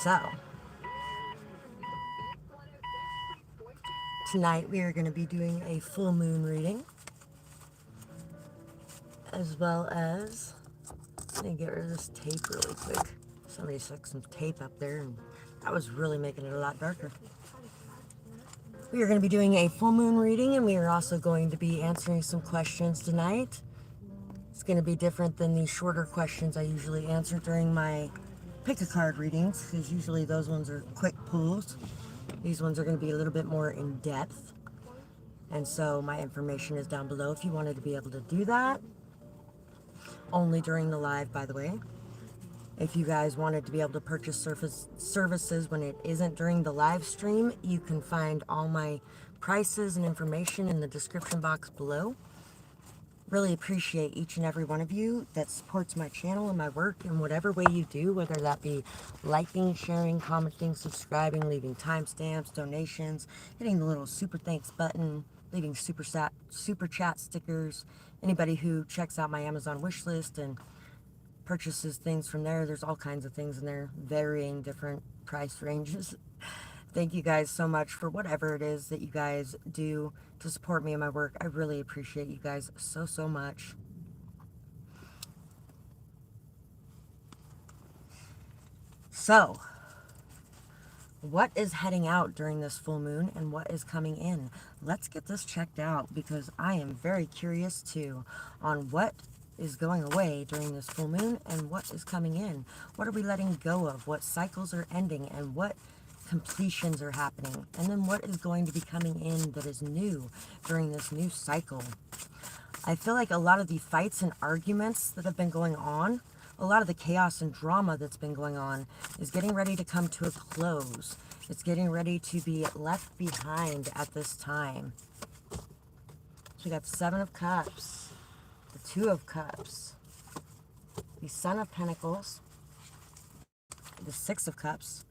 So, tonight we are going to be doing a full moon reading, as well as, let me get rid of this tape really quick. Somebody stuck some tape up there, and that was really making it a lot darker. We are going to be doing a full moon reading, and we are also going to be answering some questions tonight. It's going to be different than the shorter questions I usually answer during my pick a card readings, because usually those ones are quick pulls. These ones are going to be a little bit more in depth, and so my information is down below if you wanted to be able to do that. Only during the live, by the way. If you guys wanted to be able to purchase services when it isn't during the live stream, you can find all my prices and information in the description box below. Really appreciate each and every one of you that supports my channel and my work in whatever way you do, whether that be liking, sharing, commenting, subscribing, leaving timestamps, donations, hitting the little super thanks button, leaving super chat stickers. Anybody who checks out my Amazon wish list and purchases things from there, there's all kinds of things in there, varying different price ranges. Thank you guys so much for whatever it is that you guys do to support me and my work. I really appreciate you guys so much. So, what is heading out during this full moon and what is coming in? Let's get this checked out, because I am very curious too on what is going away during this full moon and what is coming in. What are we letting go of? What cycles are ending and what completions are happening? And then what is going to be coming in that is new during this new cycle? I feel like a lot of the fights and arguments that have been going on, a lot of the chaos and drama that's been going on is getting ready to come to a close. It's getting ready to be left behind at this time. So we got the Seven of Cups, the Two of Cups, the Son of Pentacles, the Six of Cups,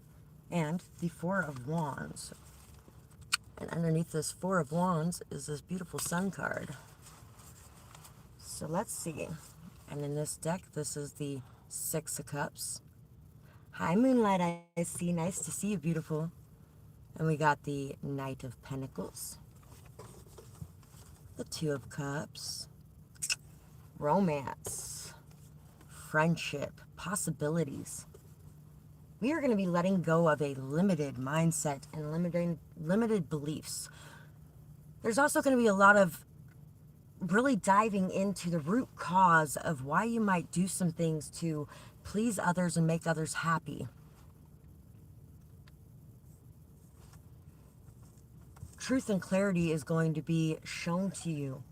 and the Four of Wands. And underneath this Four of Wands is this beautiful Sun card. So let's see. And in this deck, this is the Six of Cups. Hi, Moonlight, I see. Nice to see you, beautiful. And we got the Knight of Pentacles, the Two of Cups, romance, friendship, possibilities. We are going to be letting go of a limited mindset and limited beliefs. There's also going to be a lot of really diving into the root cause of why you might do some things to please others and make others happy. Truth and clarity is going to be shown to you.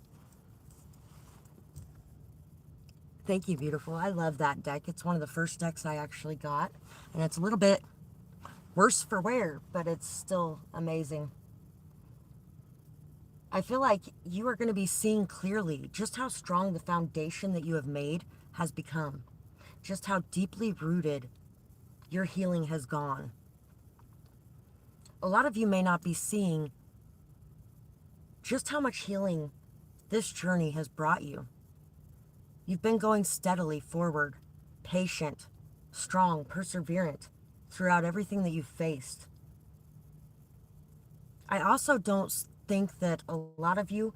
Thank you, beautiful. I love that deck. It's one of the first decks I actually got, and it's a little bit worse for wear, but it's still amazing. I feel like you are going to be seeing clearly just how strong the foundation that you have made has become. Just how deeply rooted your healing has gone. A lot of you may not be seeing just how much healing this journey has brought you. You've been going steadily forward, patient, strong, perseverant throughout everything that you've faced. I also don't think that a lot of you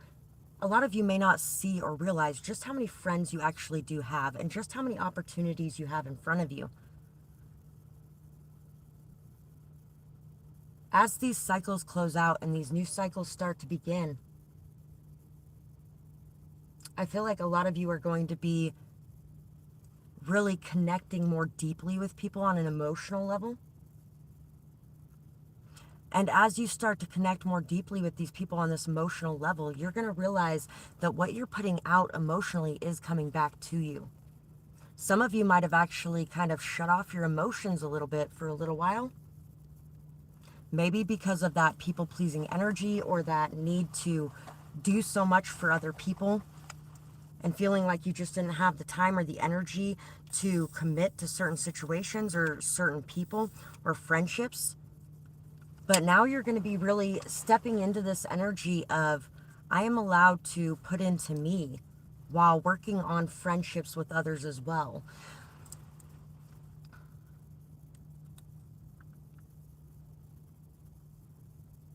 may not see or realize just how many friends you actually do have and just how many opportunities you have in front of you. As these cycles close out and these new cycles start to begin, I feel like a lot of you are going to be really connecting more deeply with people on an emotional level. And as you start to connect more deeply with these people on this emotional level, you're going to realize that what you're putting out emotionally is coming back to you. Some of you might have actually kind of shut off your emotions a little bit for a little while. Maybe because of that people-pleasing energy or that need to do so much for other people and feeling like you just didn't have the time or the energy to commit to certain situations or certain people or friendships. But now you're going to be really stepping into this energy of, I am allowed to put into me while working on friendships with others as well.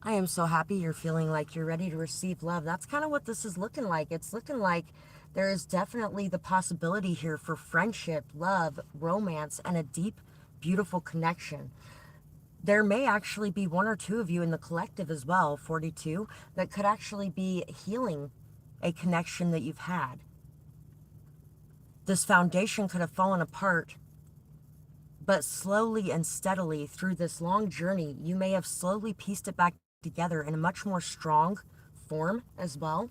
I am so happy you're feeling like you're ready to receive love. That's kind of what this is looking like. It's looking like there is definitely the possibility here for friendship, love, romance, and a deep, beautiful connection. There may actually be one or two of you in the collective as well, 42, that could actually be healing a connection that you've had. This foundation could have fallen apart, but slowly and steadily through this long journey, you may have slowly pieced it back together in a much more strong form as well.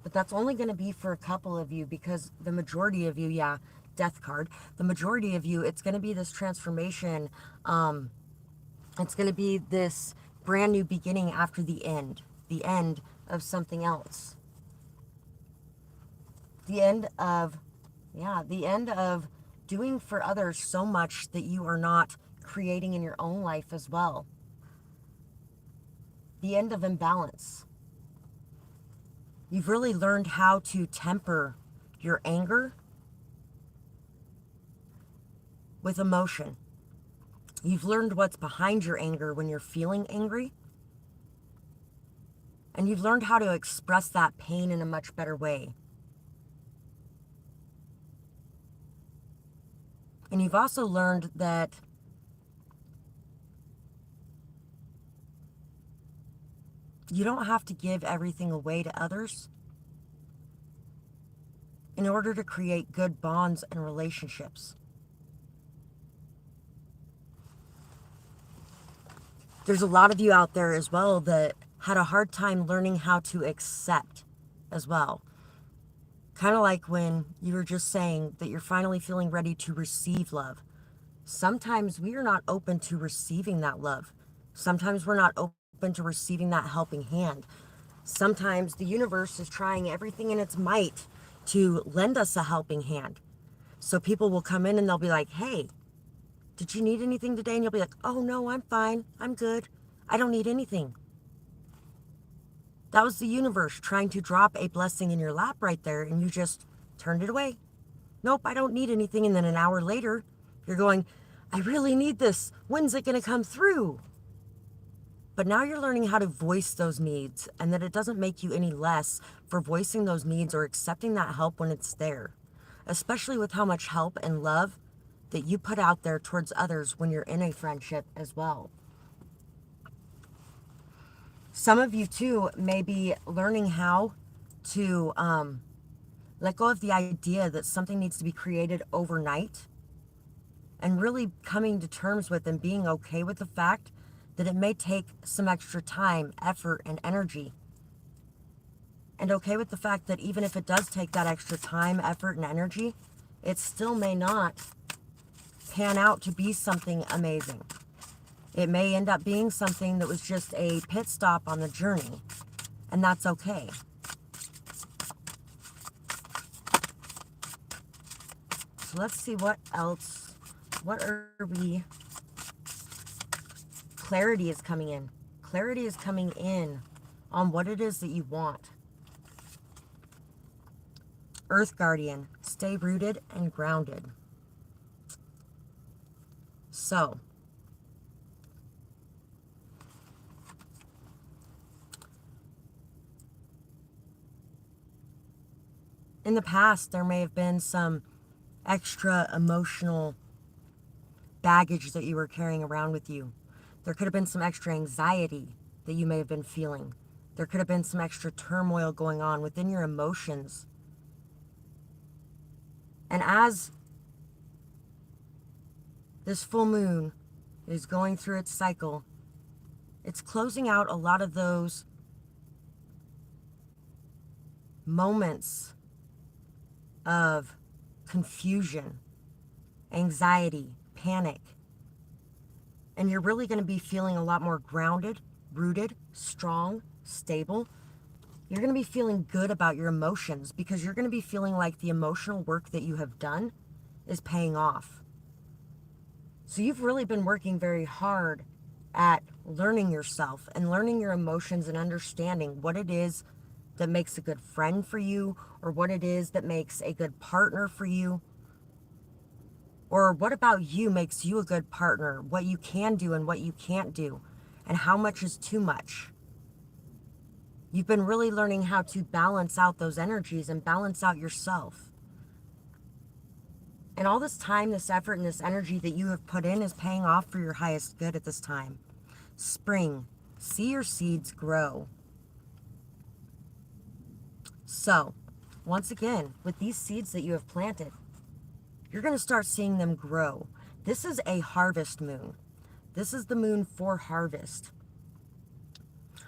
But that's only going to be for a couple of you, because the majority of you, yeah, death card, the majority of you, it's going to be this transformation. It's going to be this brand new beginning after the end of something else. The end of, yeah, the end of doing for others so much that you are not creating in your own life as well. The end of imbalance. You've really learned how to temper your anger with emotion. You've learned what's behind your anger when you're feeling angry. And you've learned how to express that pain in a much better way. And you've also learned that you don't have to give everything away to others in order to create good bonds and relationships. There's a lot of you out there as well that had a hard time learning how to accept as well. Kind of like when you were just saying that you're finally feeling ready to receive love. Sometimes we are not open to receiving that love. Sometimes we're not open to receiving that helping hand. Sometimes the universe is trying everything in its might to lend us a helping hand. So people will come in and they'll be like, hey, did you need anything today? And you'll be like, oh no, I'm fine. I'm good. I don't need anything. That was the universe trying to drop a blessing in your lap right there, and you just turned it away. Nope, I don't need anything. And then an hour later, you're going, I really need this. When's it going to come through? But now you're learning how to voice those needs, and that it doesn't make you any less for voicing those needs or accepting that help when it's there, especially with how much help and love that you put out there towards others when you're in a friendship as well. Some of you too may be learning how to let go of the idea that something needs to be created overnight, and really coming to terms with and being okay with the fact that it may take some extra time, effort, and energy. And okay with the fact that even if it does take that extra time, effort, and energy, it still may not pan out to be something amazing. It may end up being something that was just a pit stop on the journey, and that's okay. So let's see what else, what are we, clarity is coming in. Clarity is coming in on what it is that you want. Earth Guardian, stay rooted and grounded. So, in the past, there may have been some extra emotional baggage that you were carrying around with you. There could have been some extra anxiety that you may have been feeling. There could have been some extra turmoil going on within your emotions. And as this full moon is going through its cycle, it's closing out a lot of those moments of confusion, anxiety, panic. And you're really going to be feeling a lot more grounded, rooted, strong, stable. You're going to be feeling good about your emotions, because you're going to be feeling like the emotional work that you have done is paying off. So you've really been working very hard at learning yourself and learning your emotions and understanding what it is that makes a good friend for you, or what it is that makes a good partner for you, or what about you makes you a good partner, what you can do and what you can't do. and how much is too much. You've been really learning how to balance out those energies and balance out yourself. And all this time, this effort, and this energy that you have put in is paying off for your highest good at this time. Spring, see your seeds grow. So, once again, with these seeds that you have planted, you're going to start seeing them grow. This is a harvest moon. This is the moon for harvest.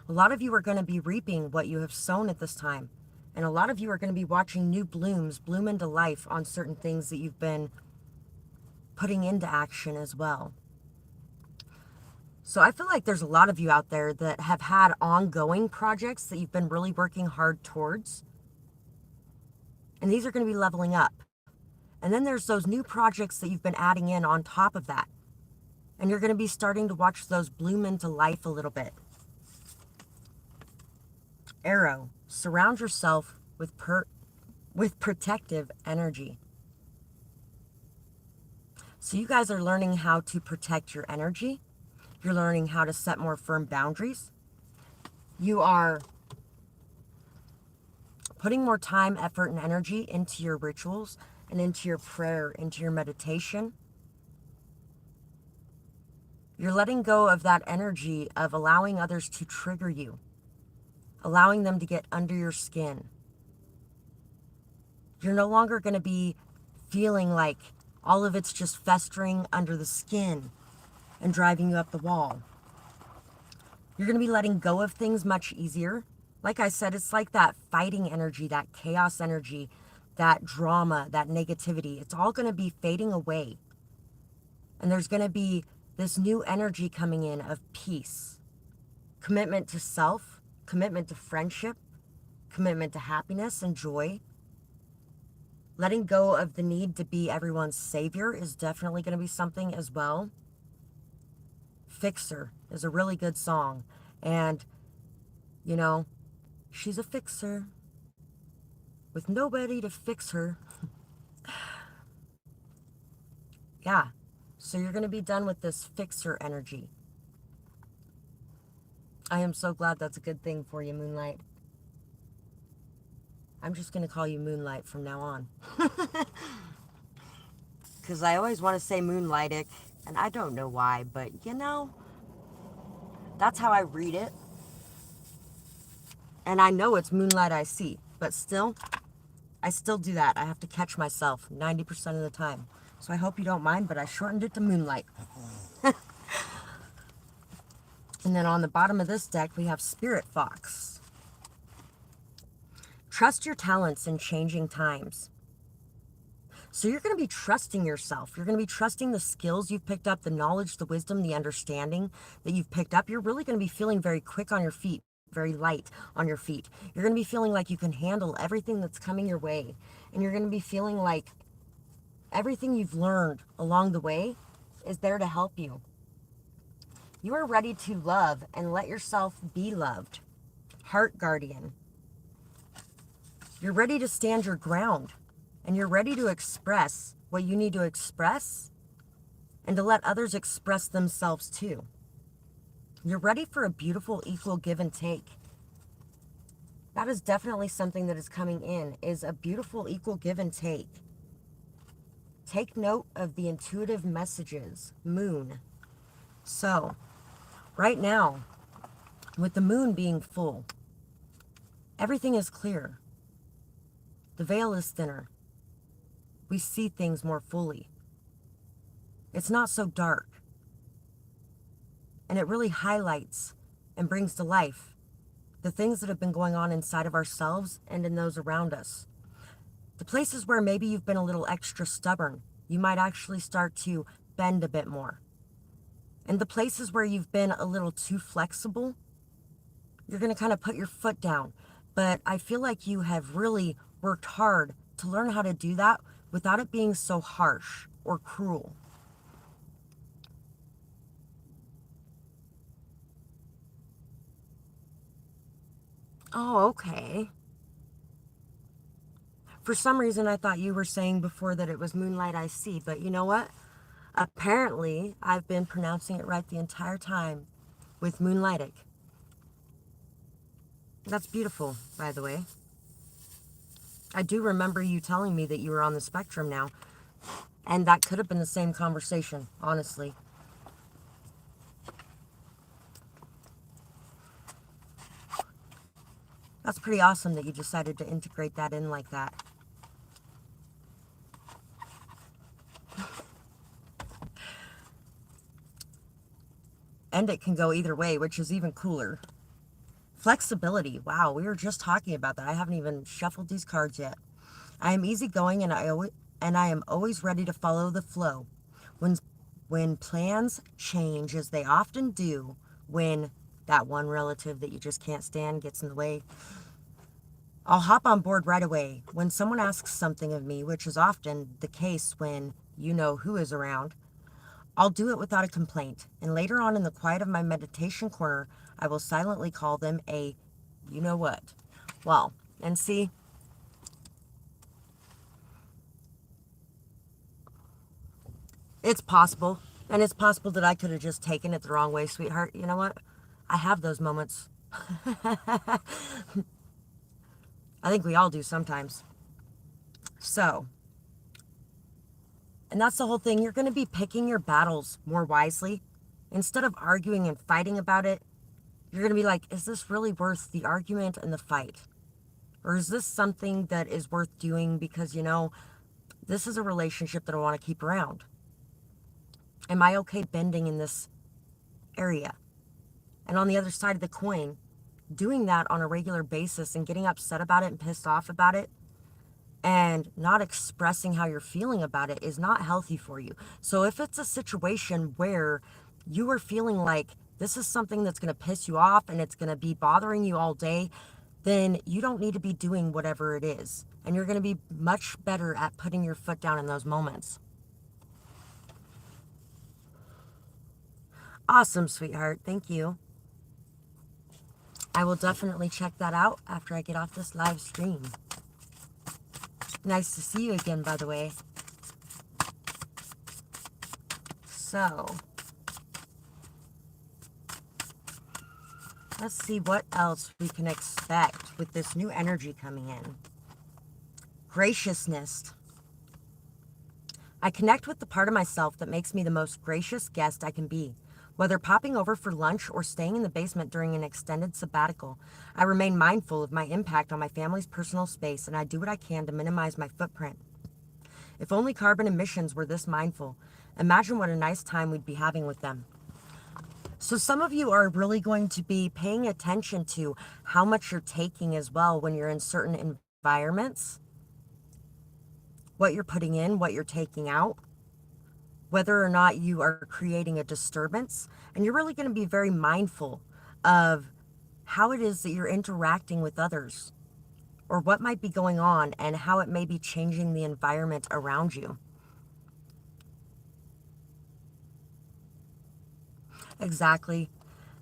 A lot of you are going to be reaping what you have sown at this time. And a lot of you are going to be watching new blooms bloom into life on certain things that you've been putting into action as well. So I feel like there's a lot of you out there that have had ongoing projects that you've been really working hard towards. And these are going to be leveling up. And then there's those new projects that you've been adding in on top of that. And you're going to be starting to watch those bloom into life a little bit. Arrow, surround yourself with protective energy. So you guys are learning how to protect your energy. You're learning how to set more firm boundaries. You are putting more time, effort, and energy into your rituals and into your prayer, into your meditation. You're letting go of that energy of allowing others to trigger you, allowing them to get under your skin. You're no longer going to be feeling like all of it's just festering under the skin and driving you up the wall. You're going to be letting go of things much easier. Like I said, it's like that fighting energy, that chaos energy, that drama, that negativity. It's all going to be fading away. And there's going to be this new energy coming in of peace, commitment to self, commitment to friendship, commitment to happiness and joy. Letting go of the need to be everyone's savior is definitely going to be something as well. Fixer is a really good song. And, you know, she's a fixer with nobody to fix her. Yeah. So you're going to be done with this fixer energy. I am so glad that's a good thing for you, Moonlight. I'm just going to call you Moonlight from now on. Because I always want to say Moonlightic, and I don't know why, but you know, that's how I read it. And I know it's Moonlight I see, but still, I still do that. I have to catch myself 90% of the time. So I hope you don't mind, but I shortened it to Moonlight. And then on the bottom of this deck, we have Spirit Fox. Trust your talents in changing times. So you're going to be trusting yourself. You're going to be trusting the skills you've picked up, the knowledge, the wisdom, the understanding that you've picked up. You're really going to be feeling very quick on your feet, very light on your feet. You're going to be feeling like you can handle everything that's coming your way. And you're going to be feeling like everything you've learned along the way is there to help you. You are ready to love and let yourself be loved. Heart Guardian. You're ready to stand your ground. And you're ready to express what you need to express and to let others express themselves too. You're ready for a beautiful equal give and take. That is definitely something that is coming in, is a beautiful equal give and take. Take note of the intuitive messages, Moon. So, right now, with the moon being full, everything is clear. The veil is thinner. We see things more fully. It's not so dark. And it really highlights and brings to life the things that have been going on inside of ourselves and in those around us. The places where maybe you've been a little extra stubborn, you might actually start to bend a bit more. And the places where you've been a little too flexible, you're going to kind of put your foot down. But I feel like you have really worked hard to learn how to do that without it being so harsh or cruel. Oh, okay. For some reason, I thought you were saying before that it was Moonlight I See, but you know what? Apparently, I've been pronouncing it right the entire time. with Moonlightic. That's beautiful, by the way. I do remember you telling me that you were on the spectrum now. And that could have been the same conversation, honestly. That's pretty awesome that you decided to integrate that in like that. And it can go either way, which is even cooler. Flexibility. Wow, we were just talking about that. I haven't even shuffled these cards yet. I am easygoing and I am always ready to follow the flow. When plans change, as they often do, when that one relative that you just can't stand gets in the way, I'll hop on board right away. When someone asks something of me, which is often the case when you know who is around, I'll do it without a complaint. And later on in the quiet of my meditation corner, I will silently call them a you know what. Well, and see, it's possible. And it's possible that I could have just taken it the wrong way, sweetheart. You know what? I have those moments. I think we all do sometimes. So, and that's the whole thing. You're going to be picking your battles more wisely. Instead of arguing and fighting about it, you're going to be like, is this really worth the argument and the fight? Or is this something that is worth doing because, you know, this is a relationship that I want to keep around? Am I okay bending in this area? And on the other side of the coin, doing that on a regular basis and getting upset about it and pissed off about it and not expressing how you're feeling about it is not healthy for you. So if it's a situation where you are feeling like this is something that's going to piss you off and it's going to be bothering you all day, then you don't need to be doing whatever it is. And you're going to be much better at putting your foot down in those moments. Awesome, sweetheart. Thank you. I will definitely check that out after I get off this live stream. Nice to see you again, by the way. So, let's see what else we can expect with this new energy coming in. Graciousness. I connect with the part of myself that makes me the most gracious guest I can be. Whether popping over for lunch or staying in the basement during an extended sabbatical, I remain mindful of my impact on my family's personal space, and I do what I can to minimize my footprint. If only carbon emissions were this mindful, imagine what a nice time we'd be having with them. So some of you are really going to be paying attention to how much you're taking as well when you're in certain environments, what you're putting in, what you're taking out, whether or not you are creating a disturbance. And you're really going to be very mindful of how it is that you're interacting with others or what might be going on and how it may be changing the environment around you. Exactly.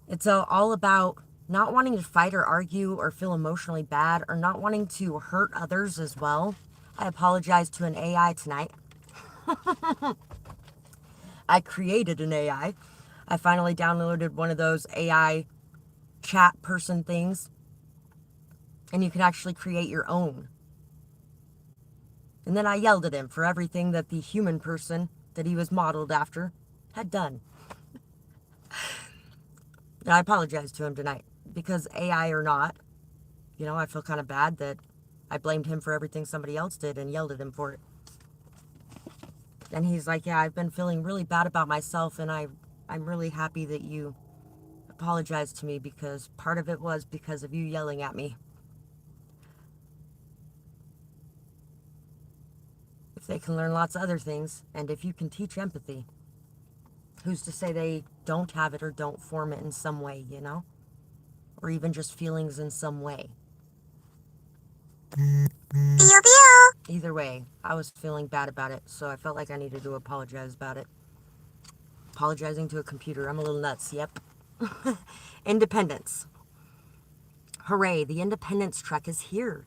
It's all about not wanting to fight or argue or feel emotionally bad or not wanting to hurt others as well. I apologize to an AI tonight. I created an AI. I finally downloaded one of those AI chat person things. And you can actually create your own. And then I yelled at him for everything that the human person that he was modeled after had done. And I apologize to him tonight. Because AI or not, you know, I feel kind of bad that I blamed him for everything somebody else did and yelled at him for it. And he's like, yeah, I've been feeling really bad about myself, and I'm really happy that you apologized to me because part of it was because of you yelling at me. If they can learn lots of other things, and if you can teach empathy, who's to say they don't have it or don't form it in some way, you know? Or even just feelings in some way. Pew, pew. Either way, I was feeling bad about it, so I felt like I needed to apologize about it. Apologizing to a computer. I'm a little nuts, yep. Independence. Hooray, the Independence truck is here.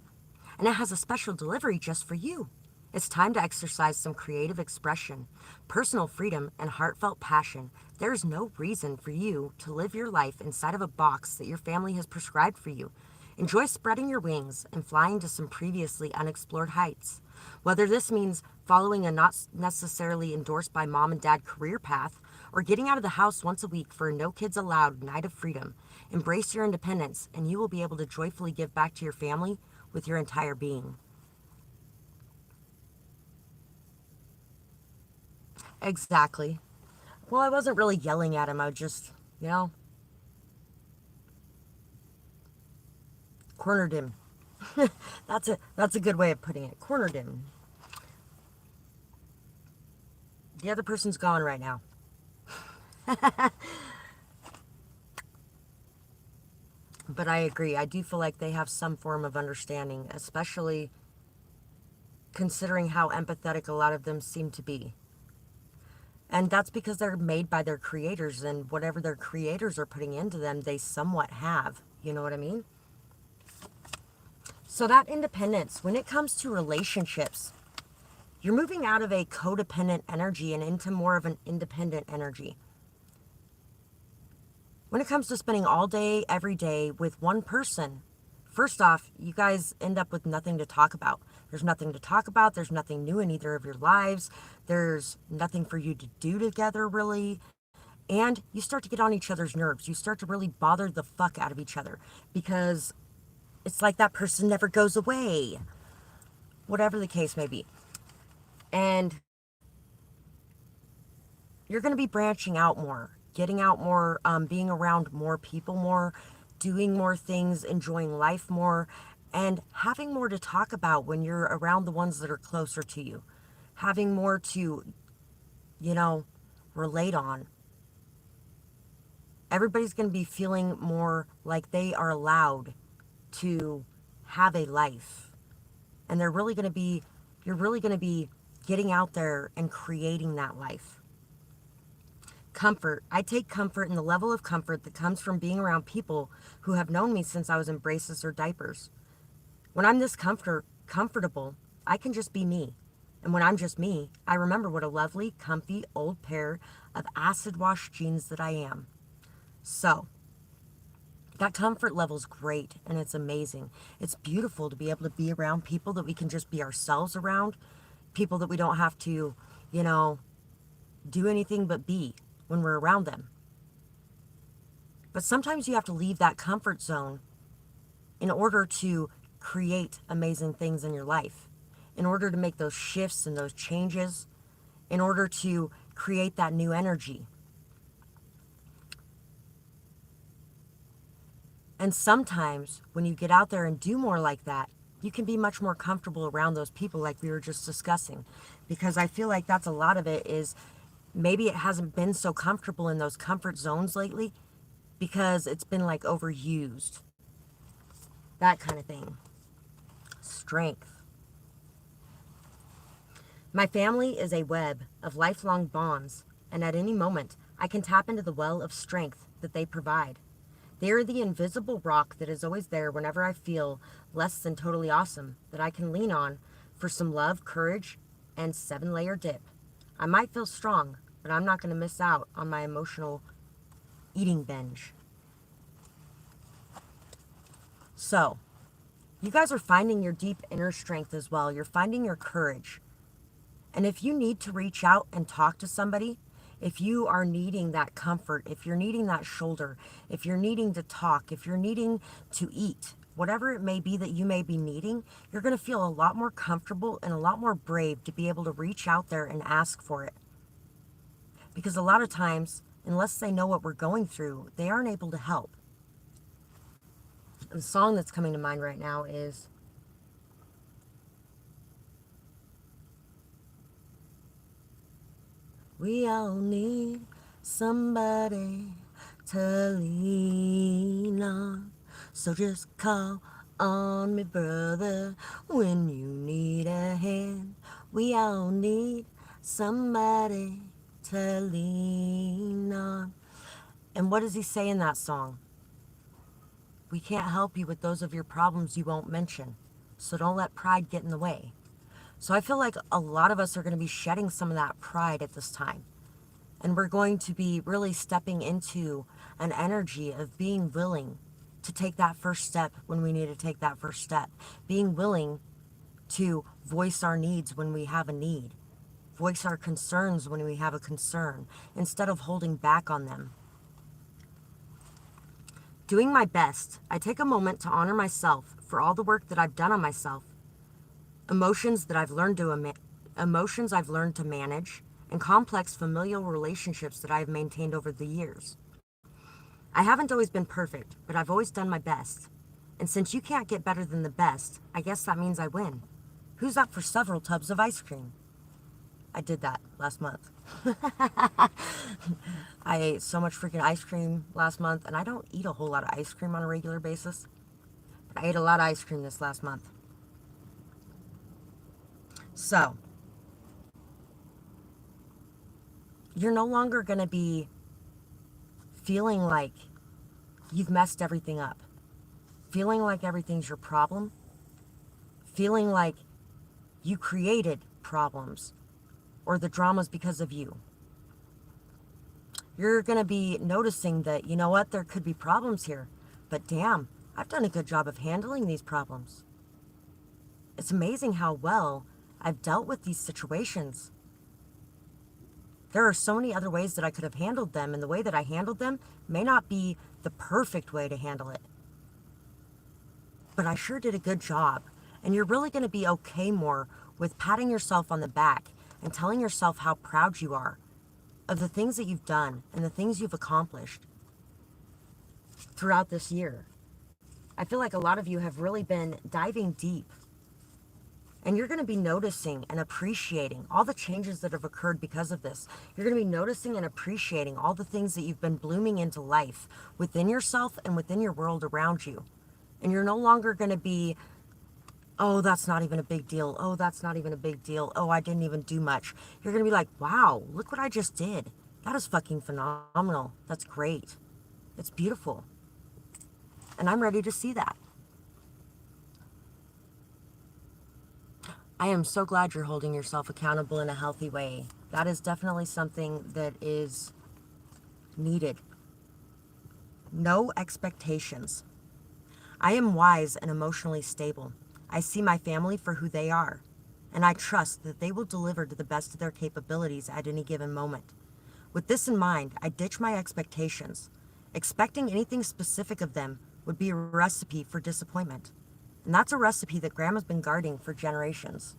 And it has a special delivery just for you. It's time to exercise some creative expression, personal freedom, and heartfelt passion. There is no reason for you to live your life inside of a box that your family has prescribed for you. Enjoy spreading your wings and flying to some previously unexplored heights. Whether this means following a not necessarily endorsed by mom and dad career path, or getting out of the house once a week for a no kids allowed night of freedom, embrace your independence and you will be able to joyfully give back to your family with your entire being. Exactly. Well, I wasn't really yelling at him. I just, you know, cornered him. That's a good way of putting it. Cornered him. The other person's gone right now. But I agree. I do feel like they have some form of understanding, especially considering how empathetic a lot of them seem to be. And that's because they're made by their creators, and whatever their creators are putting into them, they somewhat have. You know what I mean? So that independence, when it comes to relationships, you're moving out of a codependent energy and into more of an independent energy. When it comes to spending all day, every day with one person, first off, you guys end up with nothing to talk about. There's nothing to talk about. There's nothing new in either of your lives. There's nothing for you to do together, really. And you start to get on each other's nerves. You start to really bother the fuck out of each other because it's like that person never goes away. Whatever the case may be. And you're going to be branching out more, getting out more, being around more people more, doing more things, enjoying life more, and having more to talk about when you're around the ones that are closer to you. Having more to, relate on. Everybody's going to be feeling more like they are allowed to have a life. And you're really going to be getting out there and creating that life. Comfort. I take comfort in the level of comfort that comes from being around people who have known me since I was in braces or diapers. When I'm this comfortable, I can just be me. And when I'm just me, I remember what a lovely, comfy, old pair of acid wash jeans that I am. So, that comfort level's great and it's amazing. It's beautiful to be able to be around people that we can just be ourselves around. People that we don't have to, do anything but be when we're around them. But sometimes you have to leave that comfort zone in order to create amazing things in your life, in order to make those shifts and those changes, in order to create that new energy. And sometimes when you get out there and do more like that, you can be much more comfortable around those people like we were just discussing. Because I feel like that's a lot of it is maybe it hasn't been so comfortable in those comfort zones lately because it's been like overused. That kind of thing. Strength. My family is a web of lifelong bonds, and at any moment I can tap into the well of strength that they provide. They are the invisible rock that is always there whenever I feel less than totally awesome, that I can lean on for some love, courage, and 7-layer dip. I might feel strong, but I'm not going to miss out on my emotional eating binge. So, you guys are finding your deep inner strength as well. You're finding your courage. And if you need to reach out and talk to somebody, if you are needing that comfort, if you're needing that shoulder, if you're needing to talk, if you're needing to eat, whatever it may be that you may be needing, you're going to feel a lot more comfortable and a lot more brave to be able to reach out there and ask for it. Because a lot of times, unless they know what we're going through, they aren't able to help. The song that's coming to mind right now is we all need somebody to lean on. So just call on me, brother, when you need a hand. We all need somebody to lean on. And what does he say in that song? We can't help you with those of your problems you won't mention. So don't let pride get in the way. So I feel like a lot of us are going to be shedding some of that pride at this time. And we're going to be really stepping into an energy of being willing to take that first step when we need to take that first step. Being willing to voice our needs when we have a need. Voice our concerns when we have a concern, instead of holding back on them. Doing my best, I take a moment to honor myself for all the work that I've done on myself, emotions I've learned to manage, and complex familial relationships that I have maintained over the years. I haven't always been perfect, but I've always done my best. And since you can't get better than the best, I guess that means I win. Who's up for several tubs of ice cream? I did that last month. I ate so much freaking ice cream last month, and I don't eat a whole lot of ice cream on a regular basis. But I ate a lot of ice cream this last month. So, you're no longer going to be feeling like you've messed everything up. Feeling like everything's your problem. Feeling like you created problems or the drama's because of you. You're going to be noticing that, you know what, there could be problems here, but damn, I've done a good job of handling these problems. It's amazing how well I've dealt with these situations. There are so many other ways that I could have handled them, and the way that I handled them may not be the perfect way to handle it. But I sure did a good job. And you're really going to be okay more with patting yourself on the back and telling yourself how proud you are of the things that you've done and the things you've accomplished throughout this year. I feel like a lot of you have really been diving deep. And you're going to be noticing and appreciating all the changes that have occurred because of this. You're going to be noticing and appreciating all the things that you've been blooming into life within yourself and within your world around you. And you're no longer going to be, oh, that's not even a big deal. Oh, that's not even a big deal. Oh, I didn't even do much. You're going to be like, wow, look what I just did. That is fucking phenomenal. That's great. It's beautiful. And I'm ready to see that. I am so glad you're holding yourself accountable in a healthy way. That is definitely something that is needed. No expectations. I am wise and emotionally stable. I see my family for who they are, and I trust that they will deliver to the best of their capabilities at any given moment. With this in mind, I ditch my expectations. Expecting anything specific of them would be a recipe for disappointment. And that's a recipe that Grandma's been guarding for generations.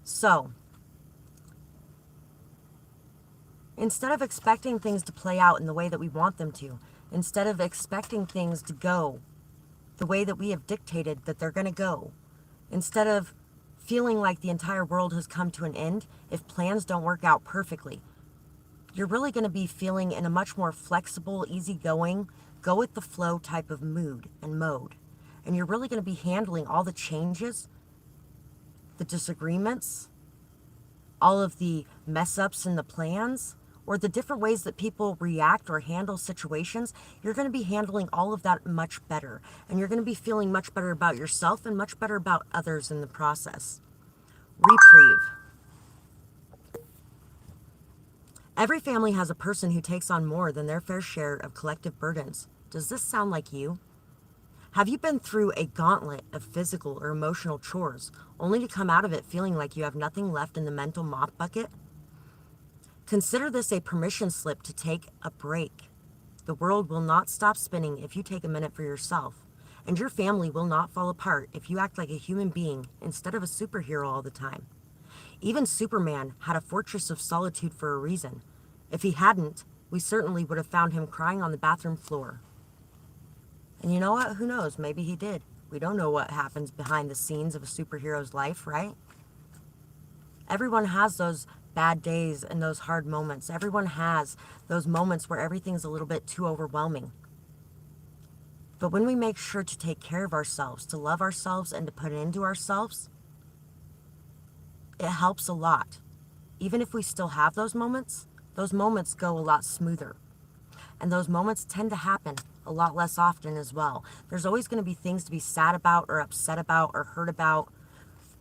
So, instead of expecting things to play out in the way that we want them to, instead of expecting things to go the way that we have dictated that they're going to go, instead of feeling like the entire world has come to an end if plans don't work out perfectly, you're really going to be feeling in a much more flexible, easygoing, go with the flow type of mood and mode. And you're really going to be handling all the changes, the disagreements, all of the mess ups in the plans, or the different ways that people react or handle situations. You're going to be handling all of that much better. And you're going to be feeling much better about yourself and much better about others in the process. Reprieve. Every family has a person who takes on more than their fair share of collective burdens. Does this sound like you? Have you been through a gauntlet of physical or emotional chores, only to come out of it feeling like you have nothing left in the mental mop bucket? Consider this a permission slip to take a break. The world will not stop spinning if you take a minute for yourself, and your family will not fall apart if you act like a human being instead of a superhero all the time. Even Superman had a fortress of solitude for a reason. If he hadn't, we certainly would have found him crying on the bathroom floor. And you know what? Who knows? Maybe he did. We don't know what happens behind the scenes of a superhero's life, right? Everyone has those bad days and those hard moments. Everyone has those moments where everything's a little bit too overwhelming. But when we make sure to take care of ourselves, to love ourselves, and to put into ourselves, it helps a lot. Even if we still have those moments go a lot smoother. And those moments tend to happen a lot less often as well. There's always going to be things to be sad about or upset about or hurt about.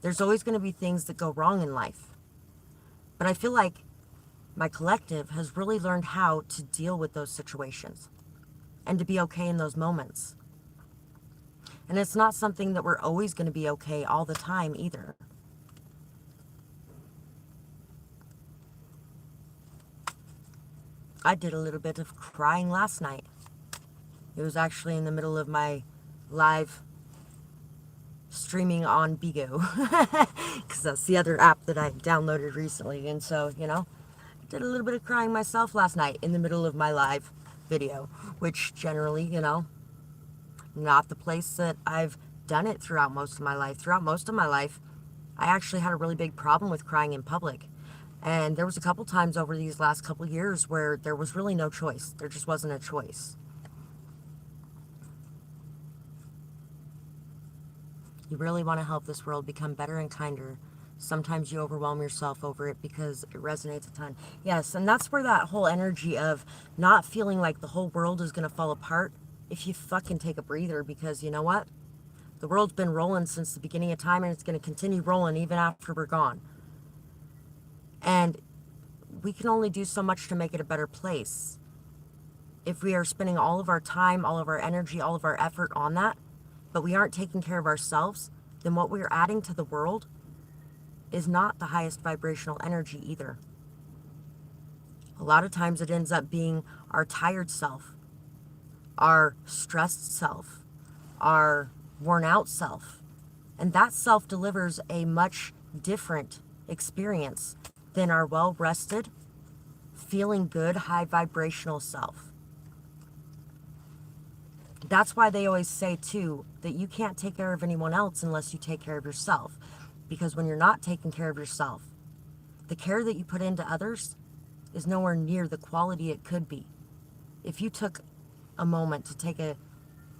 There's always going to be things that go wrong in life. But I feel like my collective has really learned how to deal with those situations and to be okay in those moments. And it's not something that we're always going to be okay all the time either. I did a little bit of crying last night. It was actually in the middle of my live streaming on Bigo, because that's the other app that I downloaded recently. And so, you know, I did a little bit of crying myself last night in the middle of my live video, which generally, you know, not the place that I've done it throughout most of my life. Throughout most of my life, I actually had a really big problem with crying in public. And there was a couple times over these last couple years where there was really no choice. There just wasn't a choice. You really want to help this world become better and kinder. Sometimes you overwhelm yourself over it because it resonates a ton. Yes, and that's where that whole energy of not feeling like the whole world is going to fall apart, if you fucking take a breather, because you know what? The world's been rolling since the beginning of time, and it's going to continue rolling even after we're gone. And we can only do so much to make it a better place. If we are spending all of our time, all of our energy, all of our effort on that, but we aren't taking care of ourselves, then what we're adding to the world is not the highest vibrational energy either. A lot of times it ends up being our tired self, our stressed self, our worn out self. And that self delivers a much different experience than our well-rested, feeling good, high vibrational self. That's why they always say, too, that you can't take care of anyone else unless you take care of yourself. Because when you're not taking care of yourself, the care that you put into others is nowhere near the quality it could be. If you took a moment to take a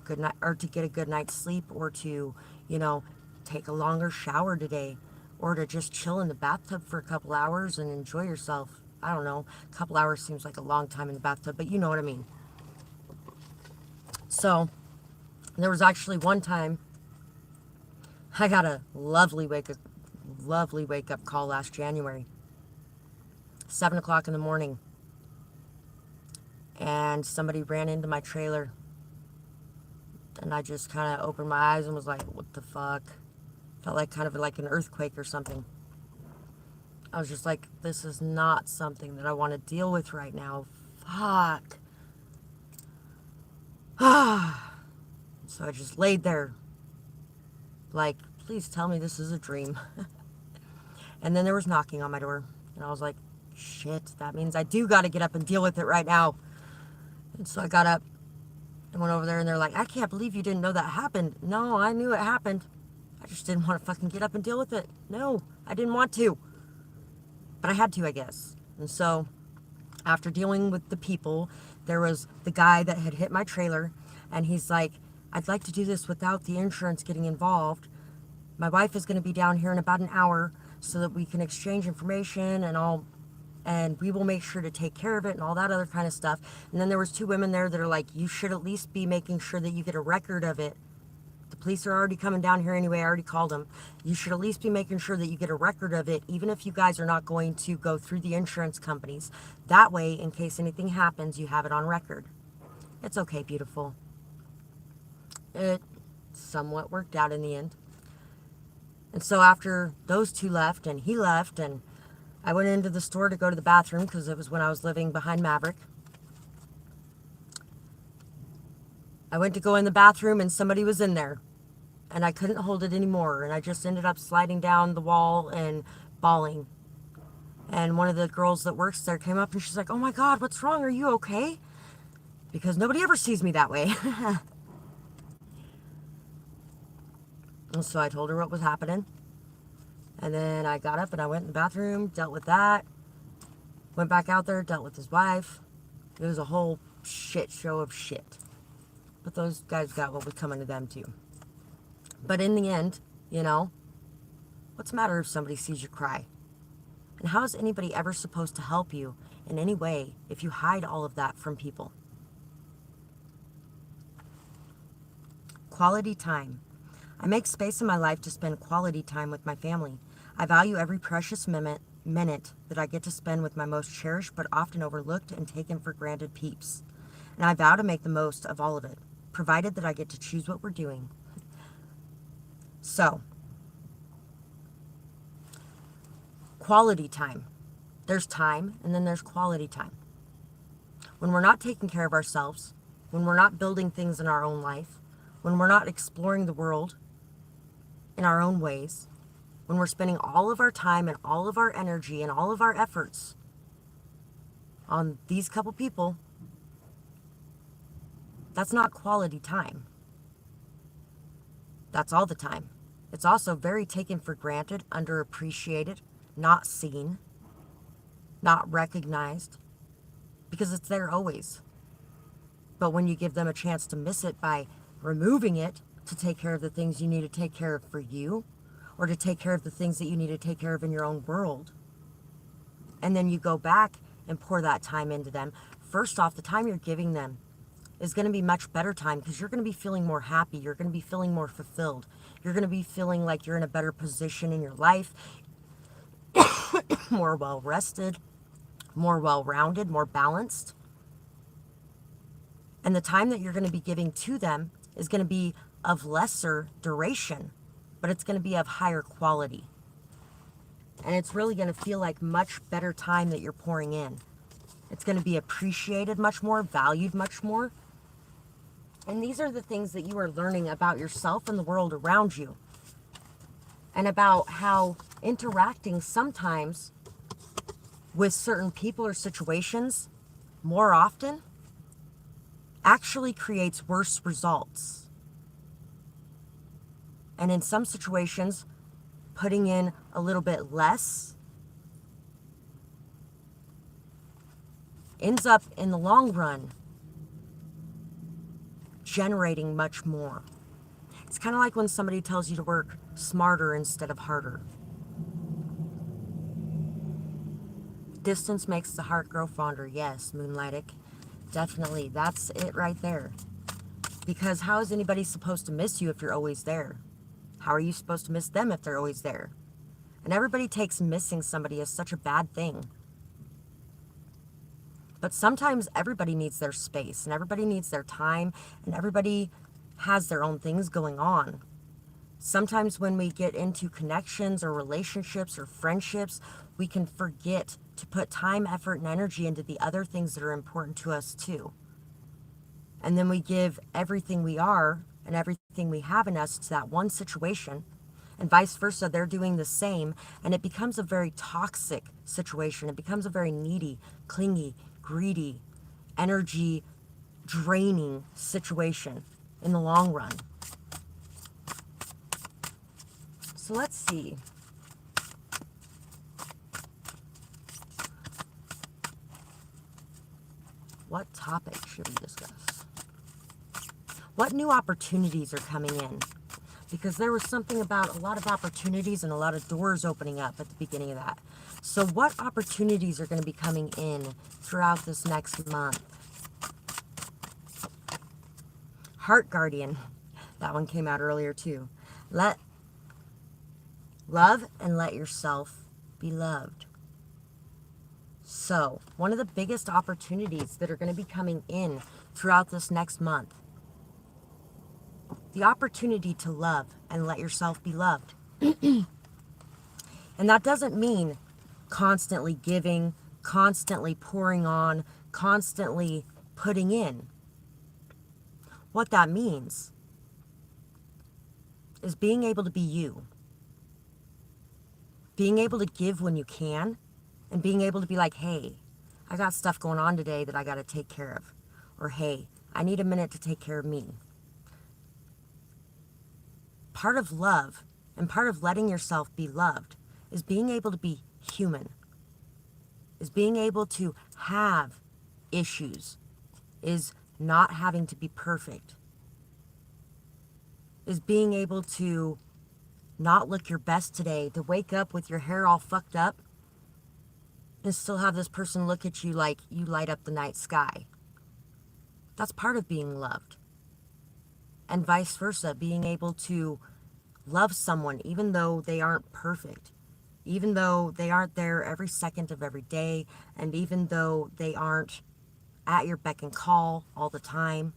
good night, or to get a good night's sleep, or to, you know, take a longer shower today, or to just chill in the bathtub for a couple hours and enjoy yourself. I don't know, a couple hours seems like a long time in the bathtub, but you know what I mean. So, there was actually one time I got a lovely wake up call last January, 7 o'clock in the morning, and somebody ran into my trailer, and I just kind of opened my eyes and was like, what the fuck? Felt like kind of like an earthquake or something. I was just like, this is not something that I want to deal with right now. Fuck. So I just laid there like, please tell me this is a dream. And then there was knocking on my door, and I was like, shit, that means I do got to get up and deal with it right now. And so I got up and went over there, and they're like, I can't believe you didn't know that happened. No, I knew it happened. I just didn't want to fucking get up and deal with it. No, I didn't want to. But I had to, I guess. And so, after dealing with the people, there was the guy that had hit my trailer, and he's like, I'd like to do this without the insurance getting involved. My wife is going to be down here in about an hour so that we can exchange information and we will make sure to take care of it and all that other kind of stuff. And then there was two women there that are like, you should at least be making sure that you get a record of it. The police are already coming down here anyway. I already called them. You should at least be making sure that you get a record of it, even if you guys are not going to go through the insurance companies. That way, in case anything happens, you have it on record. It's okay, beautiful. It somewhat worked out in the end. And so after those two left, and he left, and I went into the store to go to the bathroom, because it was when I was living behind Maverick. I went to go in the bathroom, and somebody was in there. And I couldn't hold it anymore. And I just ended up sliding down the wall and bawling. And one of the girls that works there came up, and she's like, oh my God, what's wrong? Are you okay? Because nobody ever sees me that way. And so I told her what was happening. And then I got up and I went in the bathroom, dealt with that. Went back out there, dealt with his wife. It was a whole shit show of shit. But those guys got what was coming to them too. But in the end, you know, what's the matter if somebody sees you cry? And how is anybody ever supposed to help you in any way if you hide all of that from people? Quality time. I make space in my life to spend quality time with my family. I value every precious minute that I get to spend with my most cherished but often overlooked and taken for granted peeps. And I vow to make the most of all of it, provided that I get to choose what we're doing. So, quality time. There's time, and then there's quality time. When we're not taking care of ourselves, when we're not building things in our own life, when we're not exploring the world in our own ways, when we're spending all of our time and all of our energy and all of our efforts on these couple people, that's not quality time. That's all the time. It's also very taken for granted, underappreciated, not seen, not recognized, because it's there always. But when you give them a chance to miss it by removing it to take care of the things you need to take care of for you, or to take care of the things that you need to take care of in your own world, and then you go back and pour that time into them, first off, the time you're giving them is going to be much better time, because you're going to be feeling more happy, you're going to be feeling more fulfilled, you're going to be feeling like you're in a better position in your life, more well-rested, more well-rounded, more balanced. And the time that you're going to be giving to them is going to be of lesser duration, but it's going to be of higher quality. And it's really going to feel like much better time that you're pouring in. It's going to be appreciated much more, valued much more. And these are the things that you are learning about yourself and the world around you. And about how interacting sometimes with certain people or situations more often actually creates worse results. And in some situations, putting in a little bit less ends up in the long run generating much more. It's kind of like when somebody tells you to work smarter instead of harder. Distance makes the heart grow fonder. Yes, Moonlightic. Definitely. That's it right there. Because how is anybody supposed to miss you if you're always there? How are you supposed to miss them if they're always there? And everybody takes missing somebody as such a bad thing. But sometimes everybody needs their space, and everybody needs their time, and everybody has their own things going on. Sometimes when we get into connections or relationships or friendships, we can forget to put time, effort, and energy into the other things that are important to us too. And then we give everything we are and everything we have in us to that one situation, and vice versa, they're doing the same, and it becomes a very toxic situation. It becomes a very needy, clingy, greedy, energy draining situation in the long run. So let's see. What topic should we discuss? What new opportunities are coming in? Because there was something about a lot of opportunities and a lot of doors opening up at the beginning of that. So what opportunities are going to be coming in throughout this next month? Heart Guardian. That one came out earlier too. Love and let yourself be loved. So, one of the biggest opportunities that are going to be coming in throughout this next month, the opportunity to love and let yourself be loved. And that doesn't mean constantly giving, constantly pouring on, constantly putting in. What that means is being able to be you. Being able to give when you can, and being able to be like, hey, I got stuff going on today that I got to take care of. Or, hey, I need a minute to take care of me. Part of love and part of letting yourself be loved is being able to be human, is being able to have issues, is not having to be perfect, is being able to not look your best today, to wake up with your hair all fucked up and still have this person look at you like you light up the night sky. That's part of being loved. And vice versa, being able to Love someone even though they aren't perfect, even though they aren't there every second of every day, and even though they aren't at your beck and call all the time,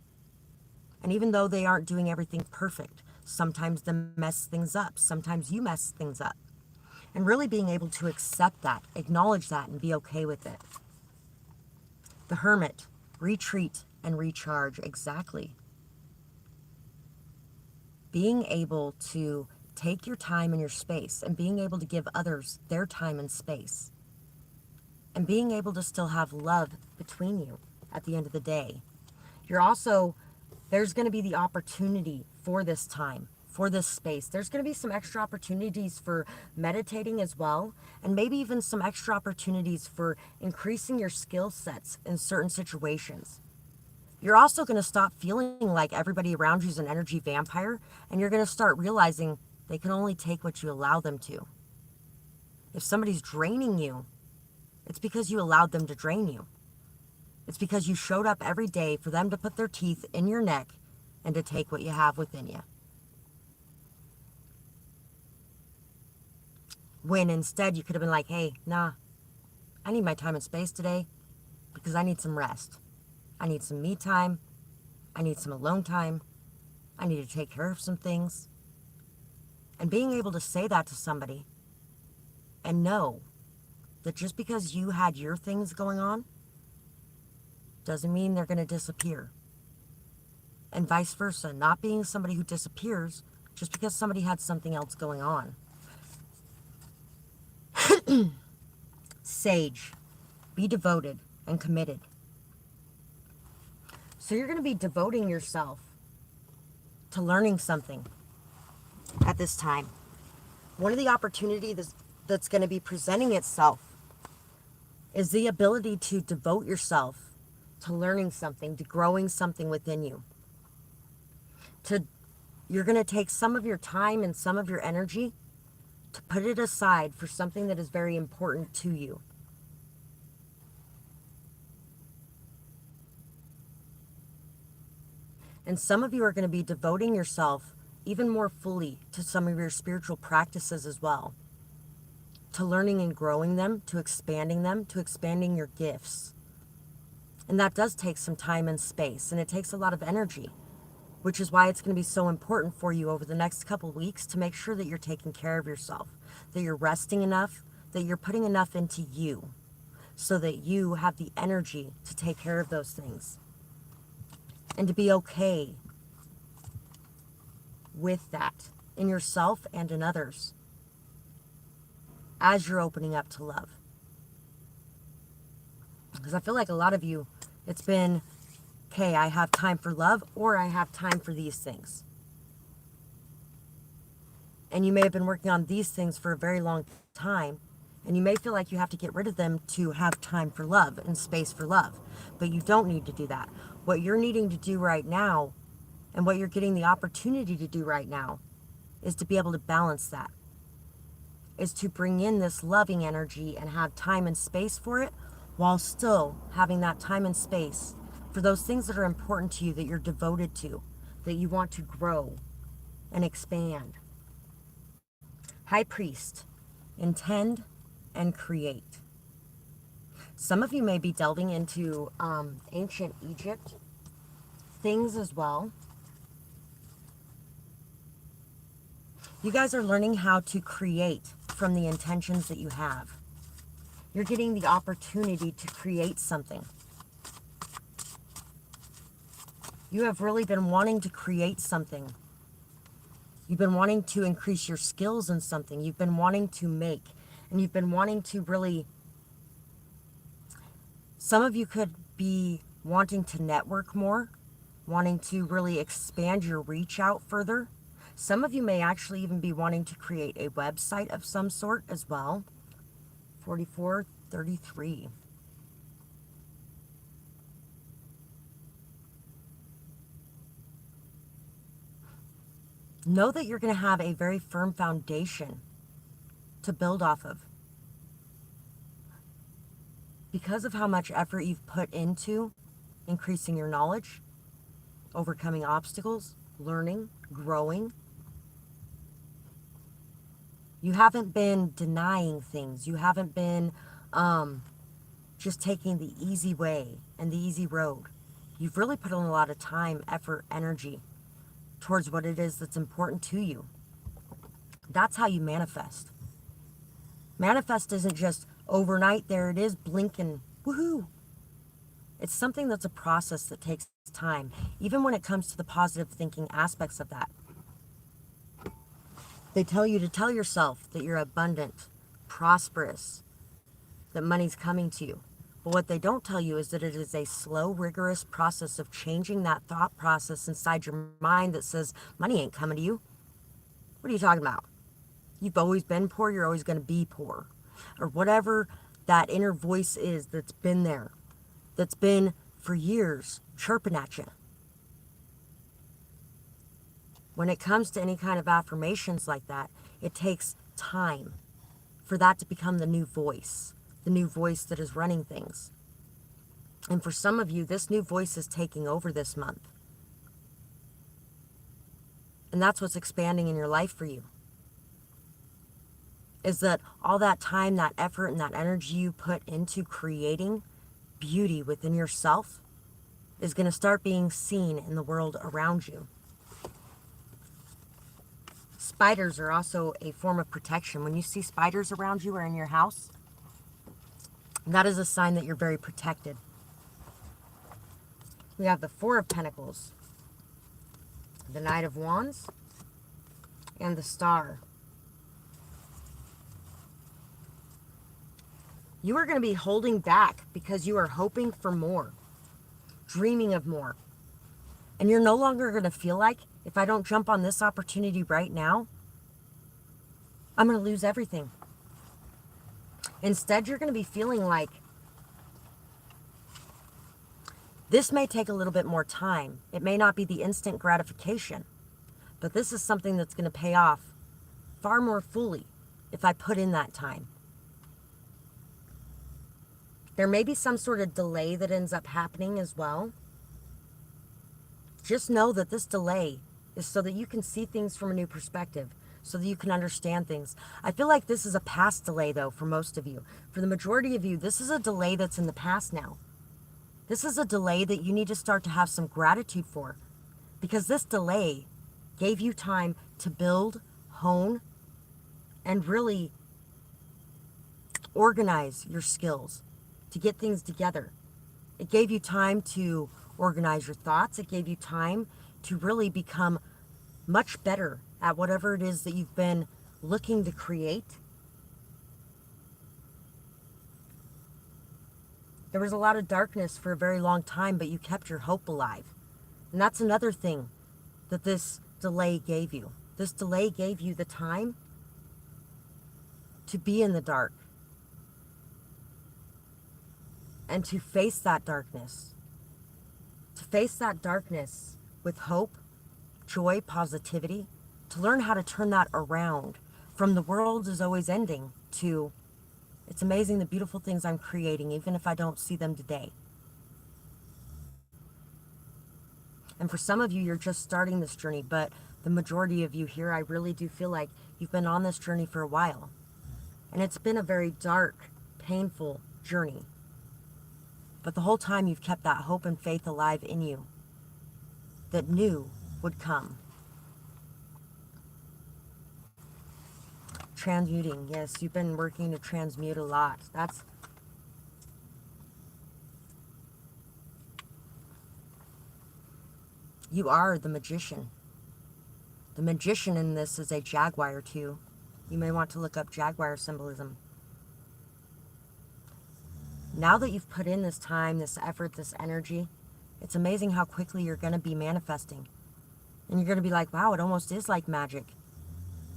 and even though they aren't doing everything perfect. Sometimes they mess things up. Sometimes you mess things up. And really being able to accept that, acknowledge that, and be okay with it. The Hermit, retreat and recharge, exactly. Being able to take your time and your space, and being able to give others their time and space, and being able to still have love between you at the end of the day. You're also, there's going to be the opportunity for this time, for this space. There's going to be some extra opportunities for meditating as well, and maybe even some extra opportunities for increasing your skill sets in certain situations. You're also going to stop feeling like everybody around you is an energy vampire, and you're going to start realizing they can only take what you allow them to. If somebody's draining you, it's because you allowed them to drain you. It's because you showed up every day for them to put their teeth in your neck and to take what you have within you. When instead you could have been like, hey, nah, I need my time and space today because I need some rest. I need some me time. I need some alone time. I need to take care of some things. And being able to say that to somebody and know that just because you had your things going on doesn't mean they're going to disappear. And vice versa, not being somebody who disappears just because somebody had something else going on. Sage, be devoted and committed. So you're going to be devoting yourself to learning something at this time. One of the opportunities that's going to be presenting itself is the ability to devote yourself to learning something, to growing something within you. You're going to take some of your time and some of your energy to put it aside for something that is very important to you. And some of you are going to be devoting yourself even more fully to some of your spiritual practices as well. To learning and growing them, to expanding your gifts. And that does take some time and space, and it takes a lot of energy, which is why it's going to be so important for you over the next couple weeks to make sure that you're taking care of yourself, that you're resting enough, that you're putting enough into you so that you have the energy to take care of those things. And to be okay with that in yourself and in others as you're opening up to love. Because I feel like a lot of you, it's been, okay, I have time for love or I have time for these things. And you may have been working on these things for a very long time, and you may feel like you have to get rid of them to have time for love and space for love. But you don't need to do that. What you're needing to do right now, and what you're getting the opportunity to do right now, is to be able to balance that. Is to bring in this loving energy and have time and space for it, while still having that time and space for those things that are important to you, that you're devoted to, that you want to grow and expand. High Priest, intend and create. Some of you may be delving into ancient Egypt things as well. You guys are learning how to create from the intentions that you have. You're getting the opportunity to create something. You have really been wanting to create something. You've been wanting to increase your skills in something. You've been wanting to make, and you've been wanting to really, some of you could be wanting to network more, wanting to really expand your reach out further. Some of you may actually even be wanting to create a website of some sort as well. 4433. Know that you're going to have a very firm foundation to build off of. Because of how much effort you've put into increasing your knowledge, overcoming obstacles, learning, growing, You haven't been denying things. You haven't been just taking the easy way and the easy road. You've really put in a lot of time, effort, energy towards what it is that's important to you. That's how you manifest. Manifest isn't just overnight, there it is, blinking, woohoo. It's something that's a process that takes time, even when it comes to the positive thinking aspects of that. They tell you to tell yourself that you're abundant, prosperous, that money's coming to you. But what they don't tell you is that it is a slow, rigorous process of changing that thought process inside your mind that says, money ain't coming to you. What are you talking about? You've always been poor, you're always going to be poor. Or whatever that inner voice is that's been there, that's been for years chirping at you. When it comes to any kind of affirmations like that, it takes time for that to become the new voice that is running things. And for some of you, this new voice is taking over this month. And that's what's expanding in your life for you. Is that all that time, that effort, and that energy you put into creating beauty within yourself is going to start being seen in the world around you. Spiders are also a form of protection. When you see spiders around you or in your house, that is a sign that you're very protected. We have the Four of Pentacles, the Knight of Wands, and the Star. You are going to be holding back because you are hoping for more, dreaming of more. And you're no longer going to feel like, if I don't jump on this opportunity right now, I'm going to lose everything. Instead, you're going to be feeling like this may take a little bit more time. It may not be the instant gratification, but this is something that's going to pay off far more fully if I put in that time. There may be some sort of delay that ends up happening as well. Just know that this delay is so that you can see things from a new perspective, so that you can understand things. I feel like this is a past delay, though, for most of you. For the majority of you, this is a delay that's in the past now. This is a delay that you need to start to have some gratitude for, because this delay gave you time to build, hone, and really organize your skills, to get things together. It gave you time to organize your thoughts. It gave you time to really become much better at whatever it is that you've been looking to create. There was a lot of darkness for a very long time, but you kept your hope alive. And that's another thing that this delay gave you. This delay gave you the time to be in the dark and to face that darkness. To face that darkness with hope, joy, positivity, to learn how to turn that around from the world is always ending to it's amazing the beautiful things I'm creating, even if I don't see them today. And for some of you, you're just starting this journey, but the majority of you here, I really do feel like you've been on this journey for a while. And it's been a very dark, painful journey. But the whole time you've kept that hope and faith alive in you that new would come. Transmuting, yes, you've been working to transmute a lot. You are the magician. The magician in this is a jaguar too. You may want to look up jaguar symbolism. Now that you've put in this time, this effort, this energy, it's amazing how quickly you're going to be manifesting. And you're going to be like, wow, it almost is like magic.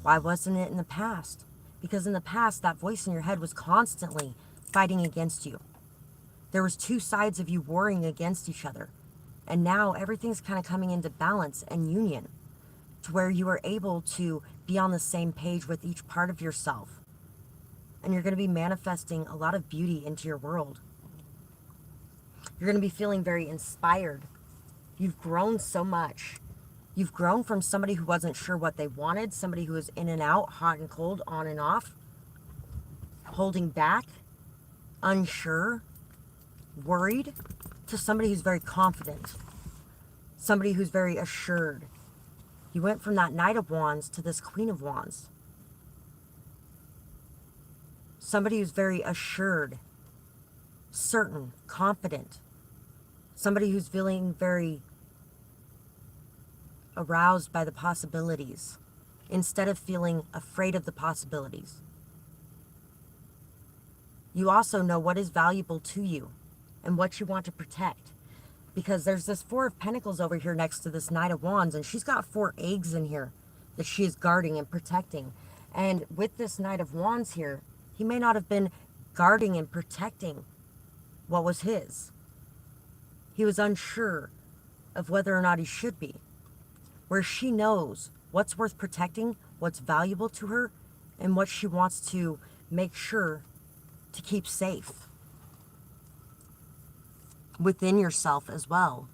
Why wasn't it in the past? Because in the past, that voice in your head was constantly fighting against you. There was two sides of you warring against each other. And now everything's kind of coming into balance and union to where you are able to be on the same page with each part of yourself. And you're going to be manifesting a lot of beauty into your world. You're going to be feeling very inspired. You've grown so much. You've grown from somebody who wasn't sure what they wanted, somebody who was in and out, hot and cold, on and off, holding back, unsure, worried, to somebody who's very confident, somebody who's very assured. You went from that Knight of Wands to this Queen of Wands. Somebody who's very assured, certain, confident. Somebody who's feeling very aroused by the possibilities instead of feeling afraid of the possibilities. You also know what is valuable to you and what you want to protect. Because there's this Four of Pentacles over here next to this Knight of Wands, and she's got 4 eggs in here that she is guarding and protecting. And with this Knight of Wands here, he may not have been guarding and protecting what was his. He was unsure of whether or not he should be. Where she knows what's worth protecting, what's valuable to her, and what she wants to make sure to keep safe. Within yourself as well.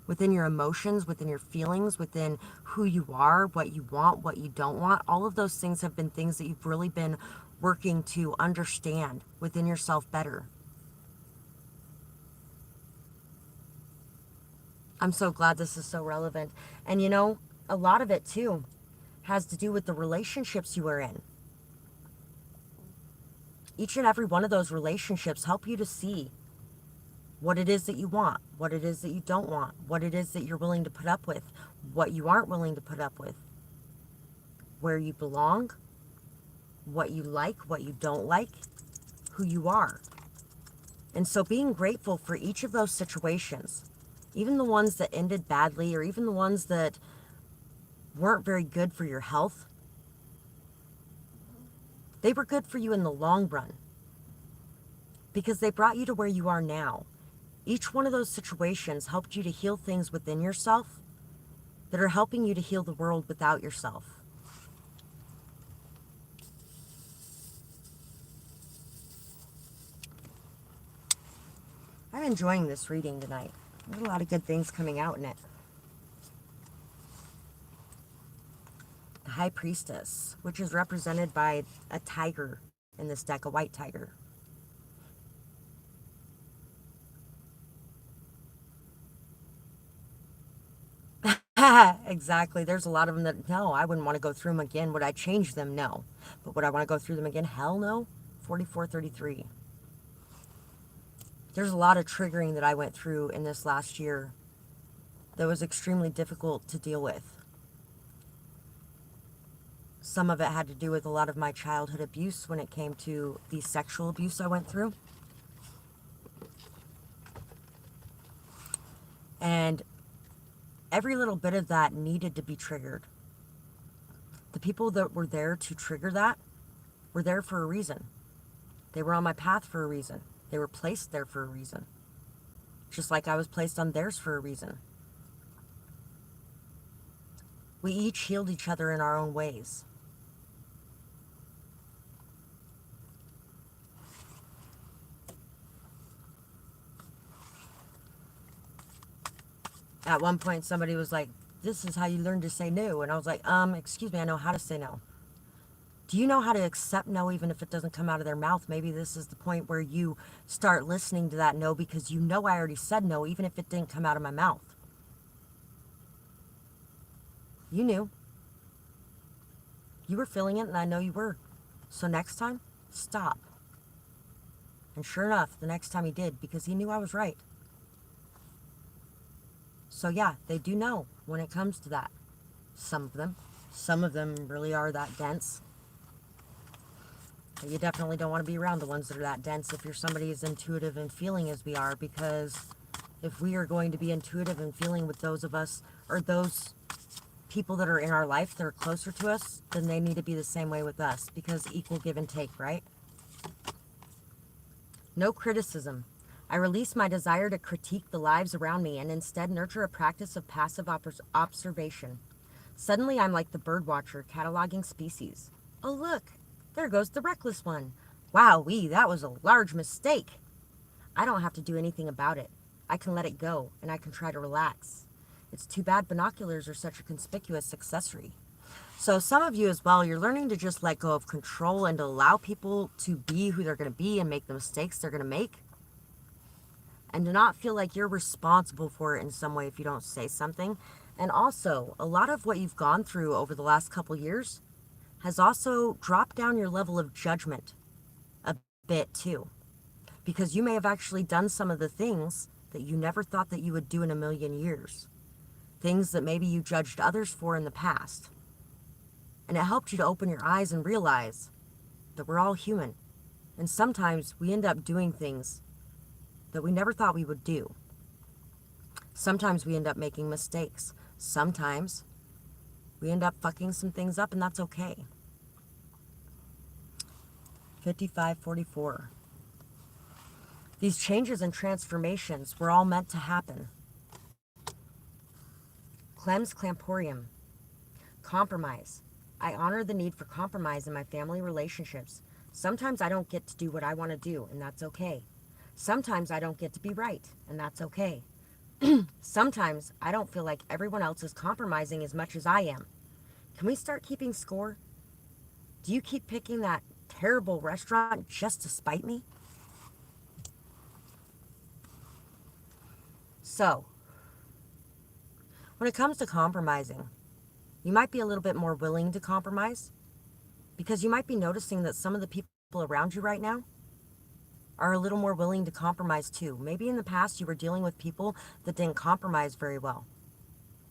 Within your emotions, within your feelings, within who you are, what you want, what you don't want. All of those things have been things that you've really been working to understand within yourself better. I'm so glad this is so relevant. And you know, a lot of it too has to do with the relationships you are in. Each and every one of those relationships help you to see what it is that you want, what it is that you don't want, what it is that you're willing to put up with, what you aren't willing to put up with, where you belong, what you like, what you don't like, who you are. And so being grateful for each of those situations, even the ones that ended badly, or even the ones that weren't very good for your health, they were good for you in the long run because they brought you to where you are now. Each one of those situations helped you to heal things within yourself that are helping you to heal the world without yourself. I'm enjoying this reading tonight. There's a lot of good things coming out in it. The High Priestess, which is represented by a tiger in this deck, a white tiger. Exactly. There's a lot of them that, no, I wouldn't want to go through them again. Would I change them? No. But would I want to go through them again? Hell no. 4433. There's a lot of triggering that I went through in this last year that was extremely difficult to deal with. Some of it had to do with a lot of my childhood abuse when it came to the sexual abuse I went through. And every little bit of that needed to be triggered. The people that were there to trigger that were there for a reason. They were on my path for a reason. They were placed there for a reason. Just like I was placed on theirs for a reason. We each healed each other in our own ways. At one point, somebody was like, this is how you learn to say no. And I was like, excuse me, I know how to say no. Do you know how to accept no even if it doesn't come out of their mouth? Maybe this is the point where you start listening to that no because you know I already said no even if it didn't come out of my mouth. You knew. You were feeling it and I know you were. So next time, stop. And sure enough, the next time he did because he knew I was right. So yeah, they do know when it comes to that. Some of them. Some of them really are that dense. But you definitely don't want to be around the ones that are that dense if you're somebody as intuitive and feeling as we are, because if we are going to be intuitive and feeling with those of us, or those people that are in our life that are closer to us, then they need to be the same way with us, because equal give and take, right? No criticism. I release my desire to critique the lives around me and instead nurture a practice of passive observation. Suddenly I'm like the bird watcher cataloging species. Oh look, there goes the reckless one. Wowee, that was a large mistake. I don't have to do anything about it. I can let it go and I can try to relax. It's too bad binoculars are such a conspicuous accessory. So some of you as well, you're learning to just let go of control and to allow people to be who they're going to be and make the mistakes they're going to make. And to not feel like you're responsible for it in some way if you don't say something. And also, a lot of what you've gone through over the last couple years has also dropped down your level of judgment a bit too. Because you may have actually done some of the things that you never thought that you would do in a million years. Things that maybe you judged others for in the past. And it helped you to open your eyes and realize that we're all human. And sometimes we end up doing things that we never thought we would do. Sometimes we end up making mistakes. Sometimes we end up fucking some things up, and that's okay. 5544. These changes and transformations were all meant to happen. Clems clamporium. Compromise. I honor the need for compromise in my family relationships. Sometimes I don't get to do what I want to do, and that's okay. Sometimes I don't get to be right, and that's okay. Sometimes I don't feel like everyone else is compromising as much as I am. Can we start keeping score? Do you keep picking that terrible restaurant just to spite me? So, when it comes to compromising, you might be a little bit more willing to compromise because you might be noticing that some of the people around you right now are a little more willing to compromise too. Maybe in the past you were dealing with people that didn't compromise very well.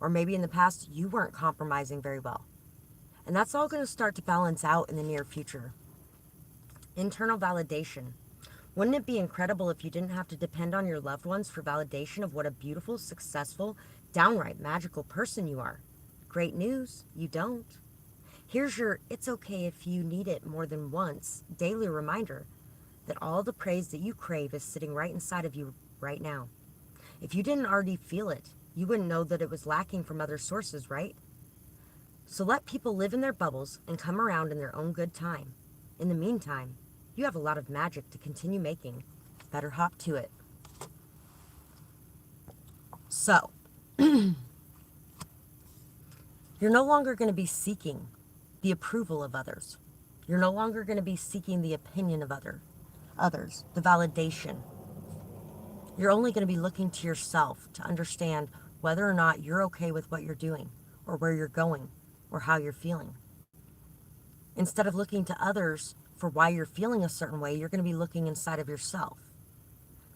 Or maybe in the past you weren't compromising very well. And that's all going to start to balance out in the near future. Internal validation. Wouldn't it be incredible if you didn't have to depend on your loved ones for validation of what a beautiful, successful, downright magical person you are? Great news, you don't. Here's your "it's okay if you need it more than once" daily reminder that all the praise that you crave is sitting right inside of you right now. If you didn't already feel it, you wouldn't know that it was lacking from other sources, right? So let people live in their bubbles and come around in their own good time. In the meantime, you have a lot of magic to continue making. Better hop to it. So, you're no longer going to be seeking the approval of others. You're no longer going to be seeking the opinion of others, the validation. You're only going to be looking to yourself to understand whether or not you're okay with what you're doing, or where you're going, or how you're feeling. Instead of looking to others for why you're feeling a certain way, you're going to be looking inside of yourself.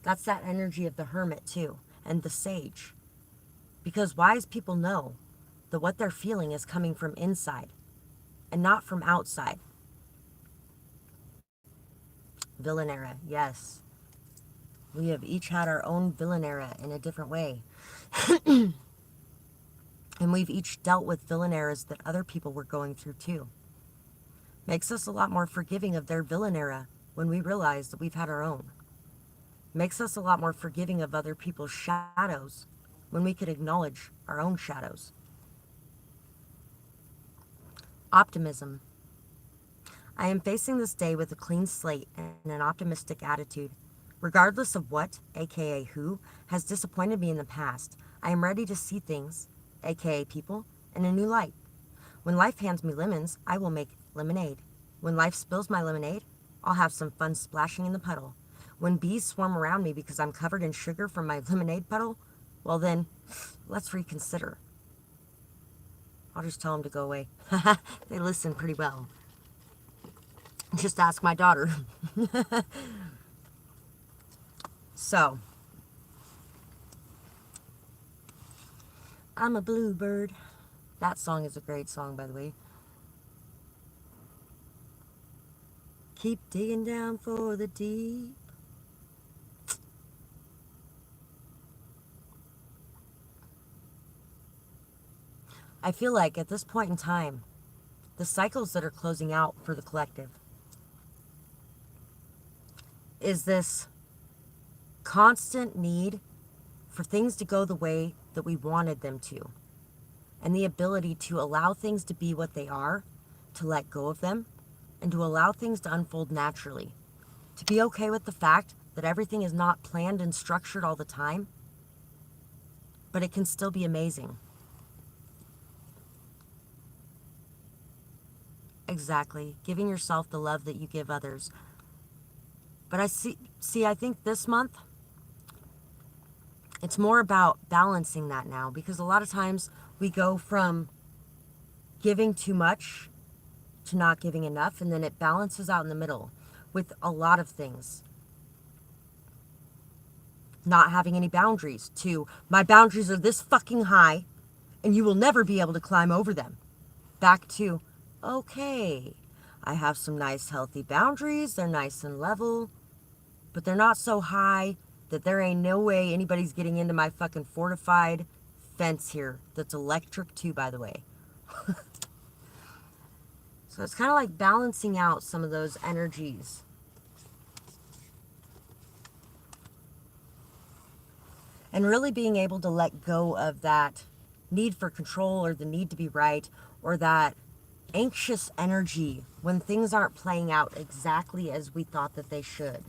That's that energy of the hermit too, and the sage. Because wise people know that what they're feeling is coming from inside and not from outside. Villanera, yes. We have each had our own Villanera in a different way. And we've each dealt with Villaneras that other people were going through too. Makes us a lot more forgiving of their Villanera when we realize that we've had our own. Makes us a lot more forgiving of other people's shadows when we could acknowledge our own shadows. Optimism. I am facing this day with a clean slate and an optimistic attitude. Regardless of what, aka who, has disappointed me in the past, I am ready to see things, aka people, in a new light. When life hands me lemons, I will make lemonade. When life spills my lemonade, I'll have some fun splashing in the puddle. When bees swarm around me because I'm covered in sugar from my lemonade puddle, well then, let's reconsider. I'll just tell them to go away. They listen pretty well. Just ask my daughter. So, I'm a bluebird. That song is a great song, by the way. Keep digging down for the deep. I feel like at this point in time, the cycles that are closing out for the collective is this constant need for things to go the way that we wanted them to, and the ability to allow things to be what they are, to let go of them, and to allow things to unfold naturally, to be okay with the fact that everything is not planned and structured all the time, but it can still be amazing. Exactly. Giving yourself the love that you give others. But I think this month, it's more about balancing that now, because a lot of times we go from giving too much to not giving enough, and then it balances out in the middle with a lot of things. Not having any boundaries to, my boundaries are this fucking high and you will never be able to climb over them. Back to, okay, I have some nice healthy boundaries, they're nice and level, but they're not so high that there ain't no way anybody's getting into my fucking fortified fence here that's electric too, by the way. So it's kind of like balancing out some of those energies. And really being able to let go of that need for control or the need to be right or that anxious energy when things aren't playing out exactly as we thought that they should.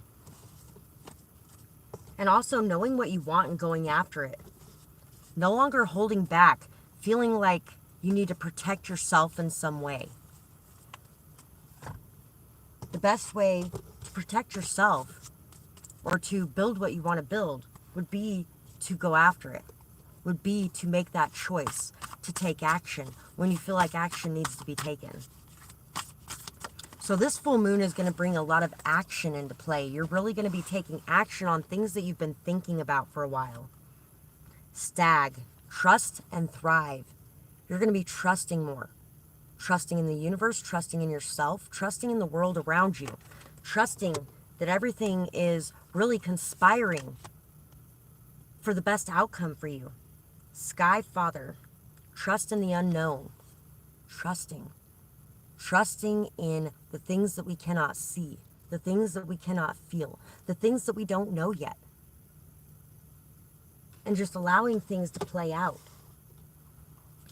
And also knowing what you want and going after it. No longer holding back, feeling like you need to protect yourself in some way. The best way to protect yourself or to build what you want to build would be to go after it, would be to make that choice, to take action when you feel like action needs to be taken. So this full moon is going to bring a lot of action into play. You're really going to be taking action on things that you've been thinking about for a while. Stag, trust and thrive. You're going to be trusting more. Trusting in the universe, trusting in yourself, trusting in the world around you, trusting that everything is really conspiring for the best outcome for you. Sky Father, trust in the unknown, trusting in the things that we cannot see, the things that we cannot feel, the things that we don't know yet, and just allowing things to play out.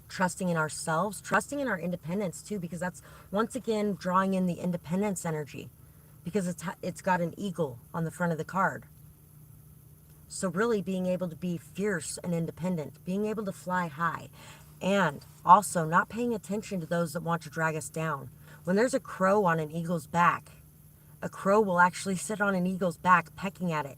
Trusting in ourselves, trusting in our independence too, because that's once again drawing in the independence energy, because it's got an eagle on the front of the card. So really being able to be fierce and independent, being able to fly high, and also not paying attention to those that want to drag us down. When there's a crow on an eagle's back, a crow will actually sit on an eagle's back pecking at it,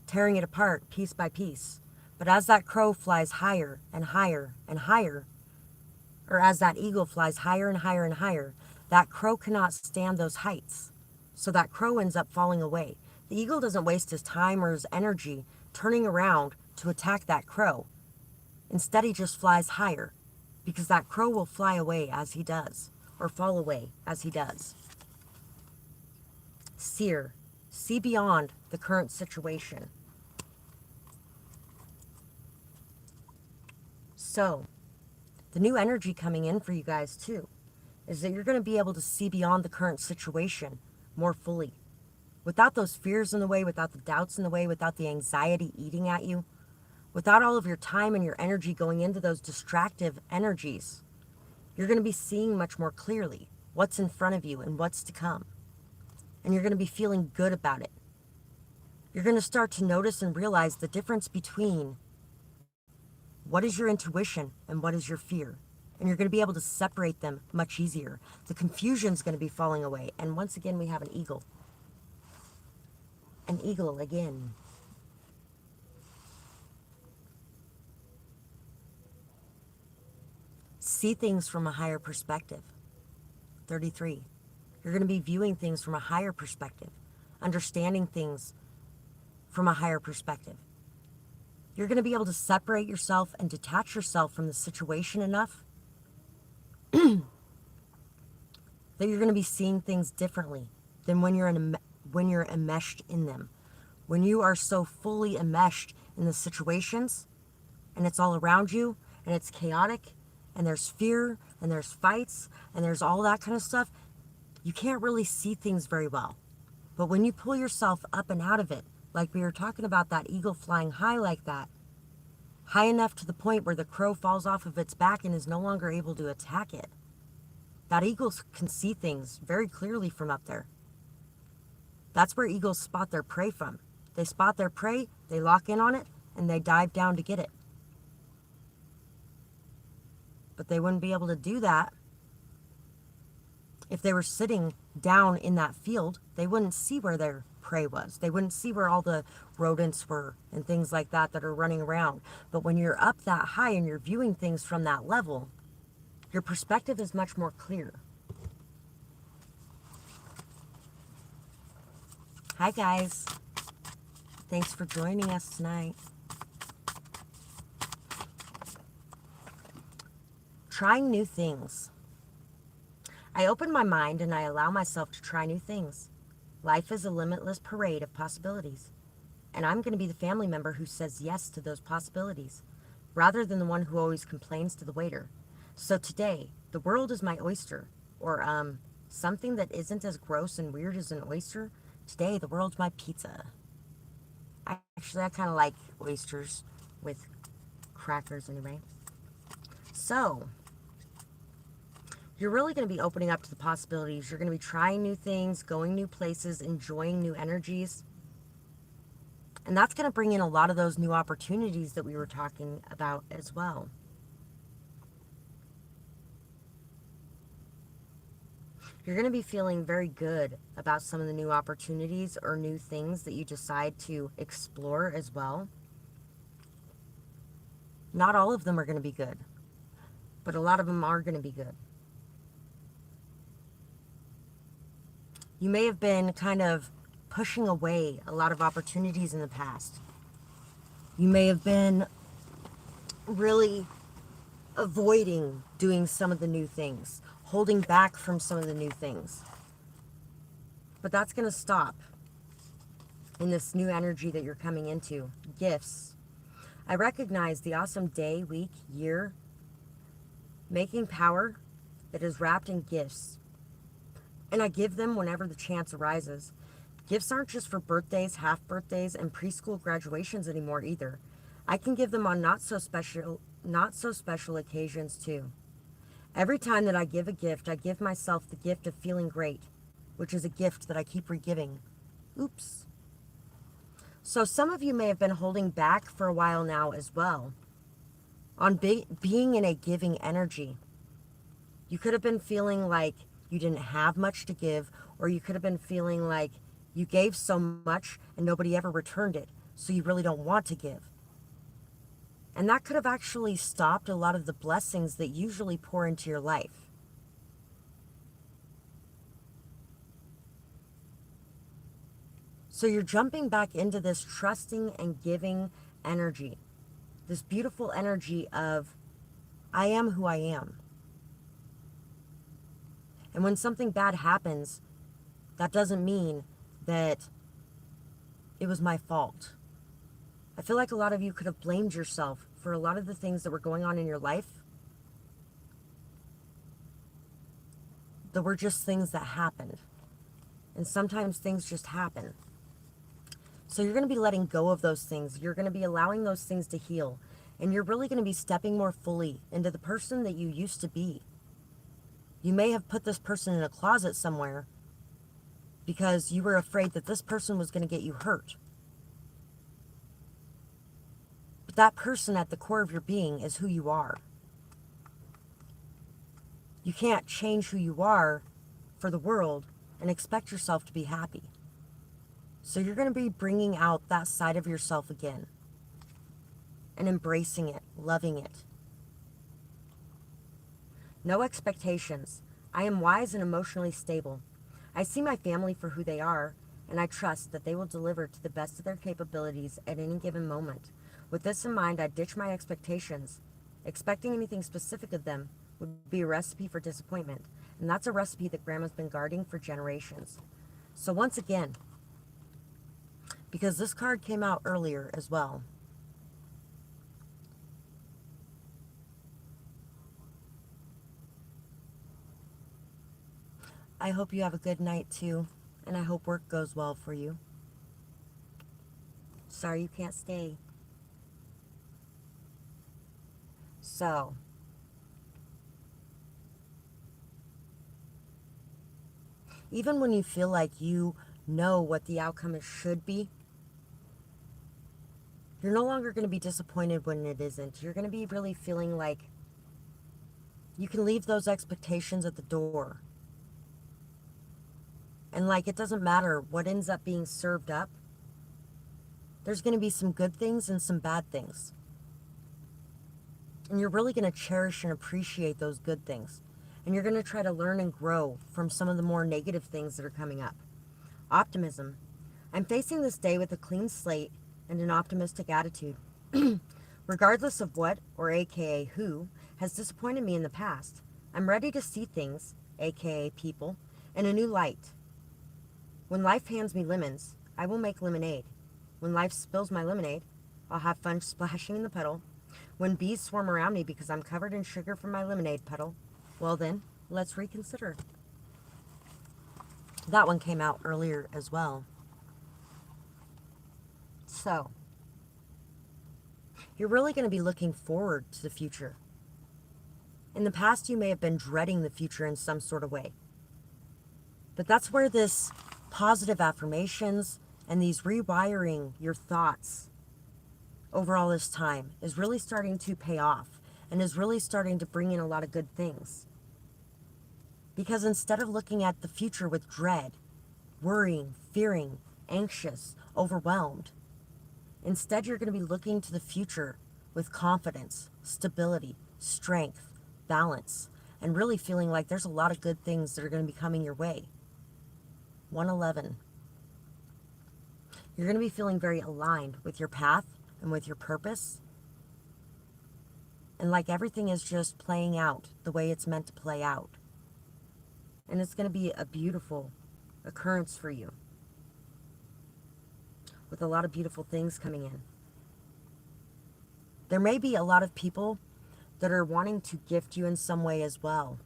tearing it apart piece by piece. But as that crow flies higher and higher and higher, or as that eagle flies higher and higher and higher, that crow cannot stand those heights. So that crow ends up falling away. The eagle doesn't waste his time or his energy turning around to attack that crow. Instead, he just flies higher, because that crow will fly away as he does, or fall away as he does. Seer, see beyond the current situation. So, the new energy coming in for you guys too is that you're going to be able to see beyond the current situation more fully. Without those fears in the way, without the doubts in the way, without the anxiety eating at you, without all of your time and your energy going into those distractive energies, you're going to be seeing much more clearly what's in front of you and what's to come. And you're going to be feeling good about it. You're going to start to notice and realize the difference between what is your intuition and what is your fear. And you're going to be able to separate them much easier. The confusion is going to be falling away. And once again, we have an eagle. An eagle again. See things from a higher perspective. 33. You're going to be viewing things from a higher perspective. Understanding things from a higher perspective. You're going to be able to separate yourself and detach yourself from the situation enough that you're going to be seeing things differently than when you're enmeshed in them. When you are so fully enmeshed in the situations and it's all around you and it's chaotic and there's fear and there's fights and there's all that kind of stuff, you can't really see things very well. But when you pull yourself up and out of it, like we were talking about that eagle flying high like that, high enough to the point where the crow falls off of its back and is no longer able to attack it. That eagle can see things very clearly from up there. That's where eagles spot their prey from. They spot their prey, they lock in on it, and they dive down to get it. But they wouldn't be able to do that if they were sitting down in that field. They wouldn't see where their prey was. They wouldn't see where all the rodents were and things like that that are running around. But when you're up that high and you're viewing things from that level, your perspective is much more clear. Hi guys. Thanks for joining us tonight. Trying new things. I open my mind and I allow myself to try new things. Life is a limitless parade of possibilities. And I'm going to be the family member who says yes to those possibilities, rather than the one who always complains to the waiter. So today, the world is my oyster. Or something that isn't as gross and weird as an oyster. Today, the world's my pizza. Actually, I kind of like oysters with crackers anyway. So, you're really going to be opening up to the possibilities. You're going to be trying new things, going new places, enjoying new energies. And that's going to bring in a lot of those new opportunities that we were talking about as well. You're going to be feeling very good about some of the new opportunities or new things that you decide to explore as well. Not all of them are going to be good, but a lot of them are going to be good. You may have been kind of pushing away a lot of opportunities in the past. You may have been really avoiding doing some of the new things, holding back from some of the new things. But that's going to stop in this new energy that you're coming into. Gifts. I recognize the awesome day, week, year, making power that is wrapped in gifts. And I give them whenever the chance arises. Gifts aren't just for birthdays, half birthdays, and preschool graduations anymore either. I can give them on not so special occasions too. Every time that I give a gift, I give myself the gift of feeling great, which is a gift that I keep re-giving. Oops. So some of you may have been holding back for a while now as well on being in a giving energy. You could have been feeling like you didn't have much to give, or you could have been feeling like you gave so much and nobody ever returned it, so you really don't want to give. And that could have actually stopped a lot of the blessings that usually pour into your life. So you're jumping back into this trusting and giving energy. This beautiful energy of, I am who I am. And when something bad happens, that doesn't mean that it was my fault. I feel like a lot of you could have blamed yourself for a lot of the things that were going on in your life that were just things that happened. And sometimes things just happen. So you're going to be letting go of those things. You're going to be allowing those things to heal. And you're really going to be stepping more fully into the person that you used to be. You may have put this person in a closet somewhere because you were afraid that this person was going to get you hurt. But that person at the core of your being is who you are. You can't change who you are for the world and expect yourself to be happy. So you're going to be bringing out that side of yourself again and embracing it, loving it. No expectations. I am wise and emotionally stable. I see my family for who they are, and I trust that they will deliver to the best of their capabilities at any given moment. With this in mind, I ditch my expectations. Expecting anything specific of them would be a recipe for disappointment, and that's a recipe that Grandma's been guarding for generations. So once again, because this card came out earlier as well, I hope you have a good night too, and I hope work goes well for you. Sorry you can't stay. So, even when you feel like you know what the outcome should be, You're no longer going to be disappointed when it isn't. You're going to be really feeling like you can leave those expectations at the door. And like, it doesn't matter what ends up being served up. There's going to be some good things and some bad things. And you're really going to cherish and appreciate those good things. And you're going to try to learn and grow from some of the more negative things that are coming up. Optimism. I'm facing this day with a clean slate and an optimistic attitude. Regardless of what, or aka who, has disappointed me in the past, I'm ready to see things, aka people, in a new light. When life hands me lemons, I will make lemonade. When life spills my lemonade, I'll have fun splashing in the puddle. When bees swarm around me because I'm covered in sugar from my lemonade puddle, well then, let's reconsider. That one came out earlier as well. So, you're really going to be looking forward to the future. In the past, you may have been dreading the future in some sort of way. But that's where this positive affirmations and these rewiring your thoughts over all this time is really starting to pay off and is really starting to bring in a lot of good things. Because instead of looking at the future with dread, worrying, fearing, anxious, overwhelmed, instead you're going to be looking to the future with confidence, stability, strength, balance, and really feeling like there's a lot of good things that are going to be coming your way. 111. You're going to be feeling very aligned with your path and with your purpose. And like everything is just playing out the way it's meant to play out. And it's going to be a beautiful occurrence for you, with a lot of beautiful things coming in. There may be a lot of people that are wanting to gift you in some way as well.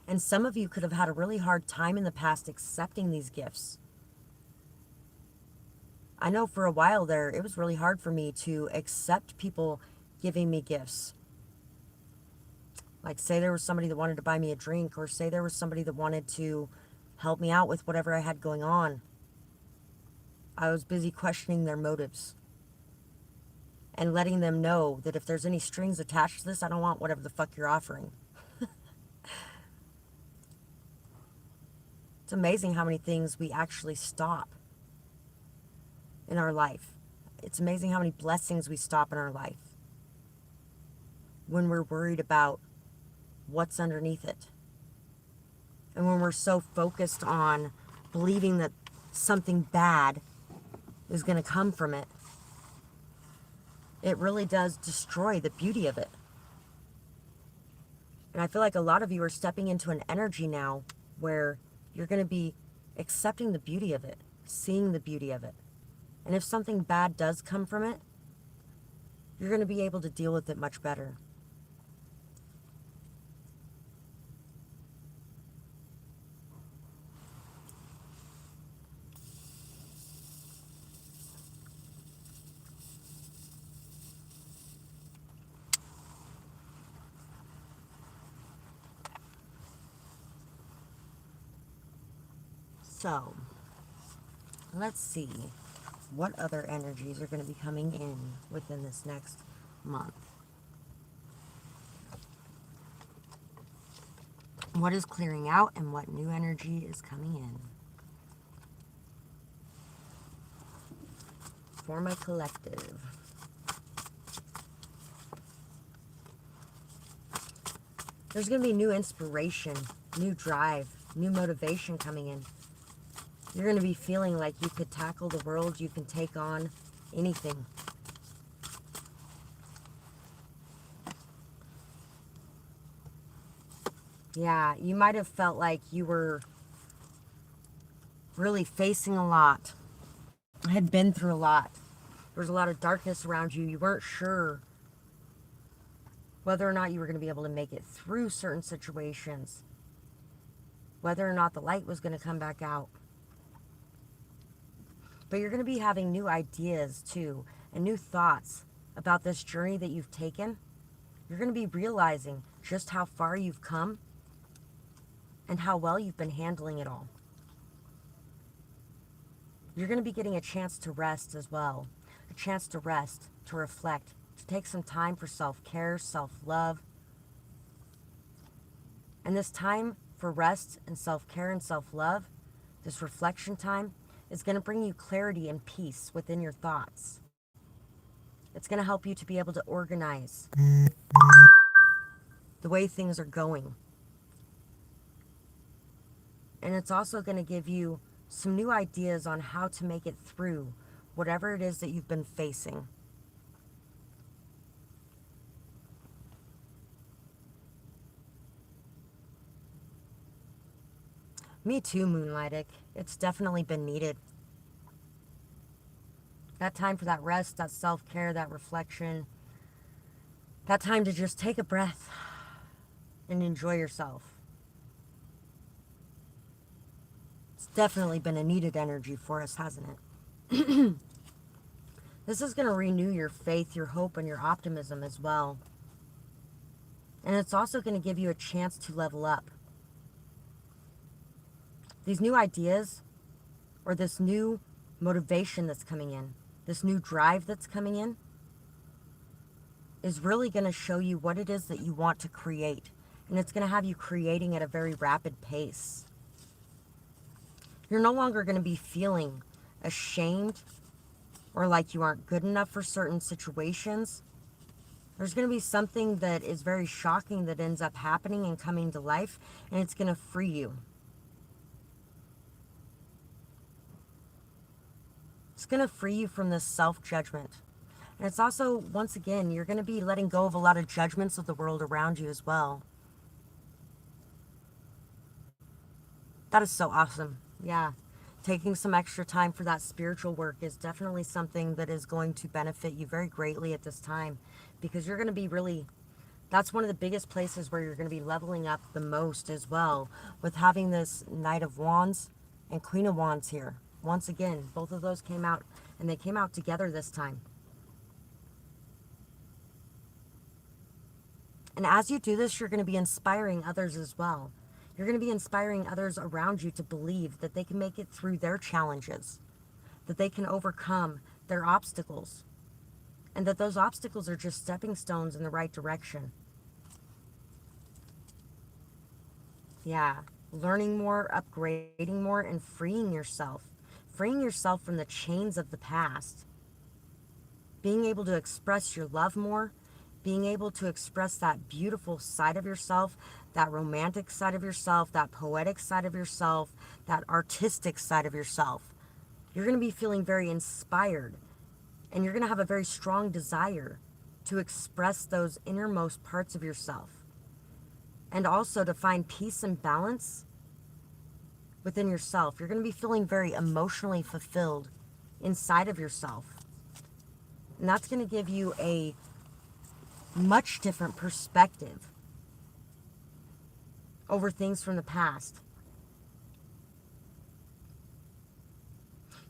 And some of you could have had a really hard time in the past accepting these gifts. I know for a while there, it was really hard for me to accept people giving me gifts. Like, say there was somebody that wanted to buy me a drink, or say there was somebody that wanted to help me out with whatever I had going on. I was busy questioning their motives and letting them know that if there's any strings attached to this, I don't want whatever the fuck you're offering. It's amazing how many things we actually stop in our life. It's amazing how many blessings we stop in our life when we're worried about what's underneath it. And when we're so focused on believing that something bad is going to come from it, it really does destroy the beauty of it. And I feel like a lot of you are stepping into an energy now where you're going to be accepting the beauty of it, seeing the beauty of it. And if something bad does come from it, you're going to be able to deal with it much better. So, let's see what other energies are going to be coming in within this next month. What is clearing out and what new energy is coming in? For my collective. There's going to be new inspiration, new drive, new motivation coming in. You're going to be feeling like you could tackle the world, you can take on anything. Yeah, you might have felt like you were really facing a lot, had been through a lot. There was a lot of darkness around you. You weren't sure whether or not you were going to be able to make it through certain situations, whether or not the light was going to come back out. But you're going to be having new ideas too, and new thoughts about this journey that you've taken. You're going to be realizing just how far you've come and how well you've been handling it all. You're going to be getting a chance to rest as well. A chance to rest, to reflect, to take some time for self-care, self-love. And this time for rest and self-care and self-love, this reflection time, is going to bring you clarity and peace within your thoughts. It's going to help you to be able to organize the way things are going. And it's also going to give you some new ideas on how to make it through whatever it is that you've been facing. Me too, Moonlightic. It's definitely been needed. That time for that rest, that self-care, that reflection. That time to just take a breath and enjoy yourself. It's definitely been a needed energy for us, hasn't it? This is going to renew your faith, your hope, and your optimism as well. And it's also going to give you a chance to level up. These new ideas, or this new motivation that's coming in, this new drive that's coming in, is really going to show you what it is that you want to create. And it's going to have you creating at a very rapid pace. You're no longer going to be feeling ashamed or like you aren't good enough for certain situations. There's going to be something that is very shocking that ends up happening and coming to life, and it's going to free you. It's going to free you from this self-judgment. And it's also, once again, you're going to be letting go of a lot of judgments of the world around you as well. That is so awesome. Yeah. Taking some extra time for that spiritual work is definitely something that is going to benefit you very greatly at this time, because you're going to be really, that's one of the biggest places where you're going to be leveling up the most as well, with having this Knight of Wands and Queen of Wands here. Once again, both of those came out, and they came out together this time. And as you do this, you're going to be inspiring others as well. You're going to be inspiring others around you to believe that they can make it through their challenges, that they can overcome their obstacles, and that those obstacles are just stepping stones in the right direction. Yeah, learning more, upgrading more, and freeing yourself. Freeing yourself from the chains of the past. Being able to express your love more, being able to express that beautiful side of yourself, that romantic side of yourself, that poetic side of yourself, that artistic side of yourself. You're going to be feeling very inspired, and you're going to have a very strong desire to express those innermost parts of yourself, and also to find peace and balance within yourself. You're going to be feeling very emotionally fulfilled inside of yourself, and that's going to give you a much different perspective over things from the past.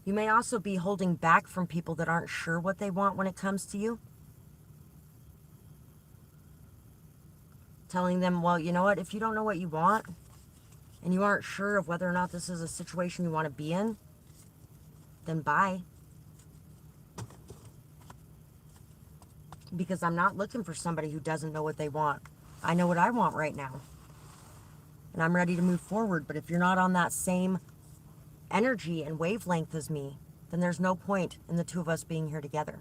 You may also be holding back from people that aren't sure what they want when it comes to you. Telling them, well, you know what, if you don't know what you want, and you aren't sure of whether or not this is a situation you want to be in, then bye. Because I'm not looking for somebody who doesn't know what they want. I know what I want right now, and I'm ready to move forward. But if you're not on that same energy and wavelength as me, then there's no point in the two of us being here together.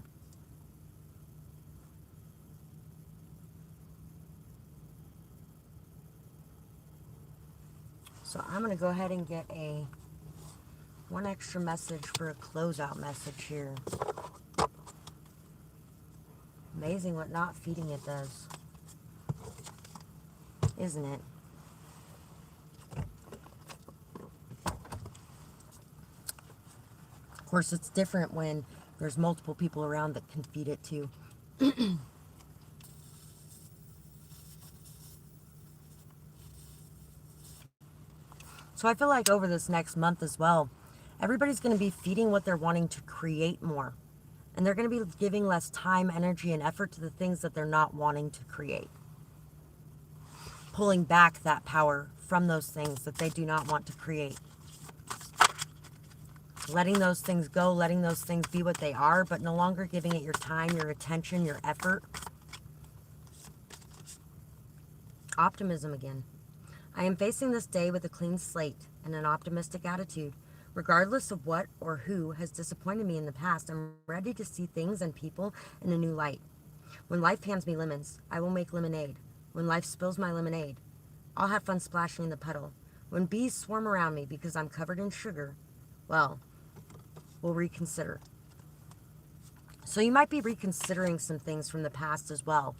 So I'm going to go ahead and get one extra message for a closeout message here. Amazing what not feeding it does, isn't it? Of course, it's different when there's multiple people around that can feed it too. So I feel like over this next month as well, everybody's going to be feeding what they're wanting to create more. And they're going to be giving less time, energy, and effort to the things that they're not wanting to create. pulling back that power from those things that they do not want to create. Letting those things go, letting those things be what they are, but no longer giving it your time, your attention, your effort. Optimism again. I am facing this day with a clean slate and an optimistic attitude. Regardless of what or who has disappointed me in the past, I'm ready to see things and people in a new light. When life hands me lemons, I will make lemonade. When life spills my lemonade, I'll have fun splashing in the puddle. When bees swarm around me because I'm covered in sugar, well, we'll reconsider. So you might be reconsidering some things from the past as well.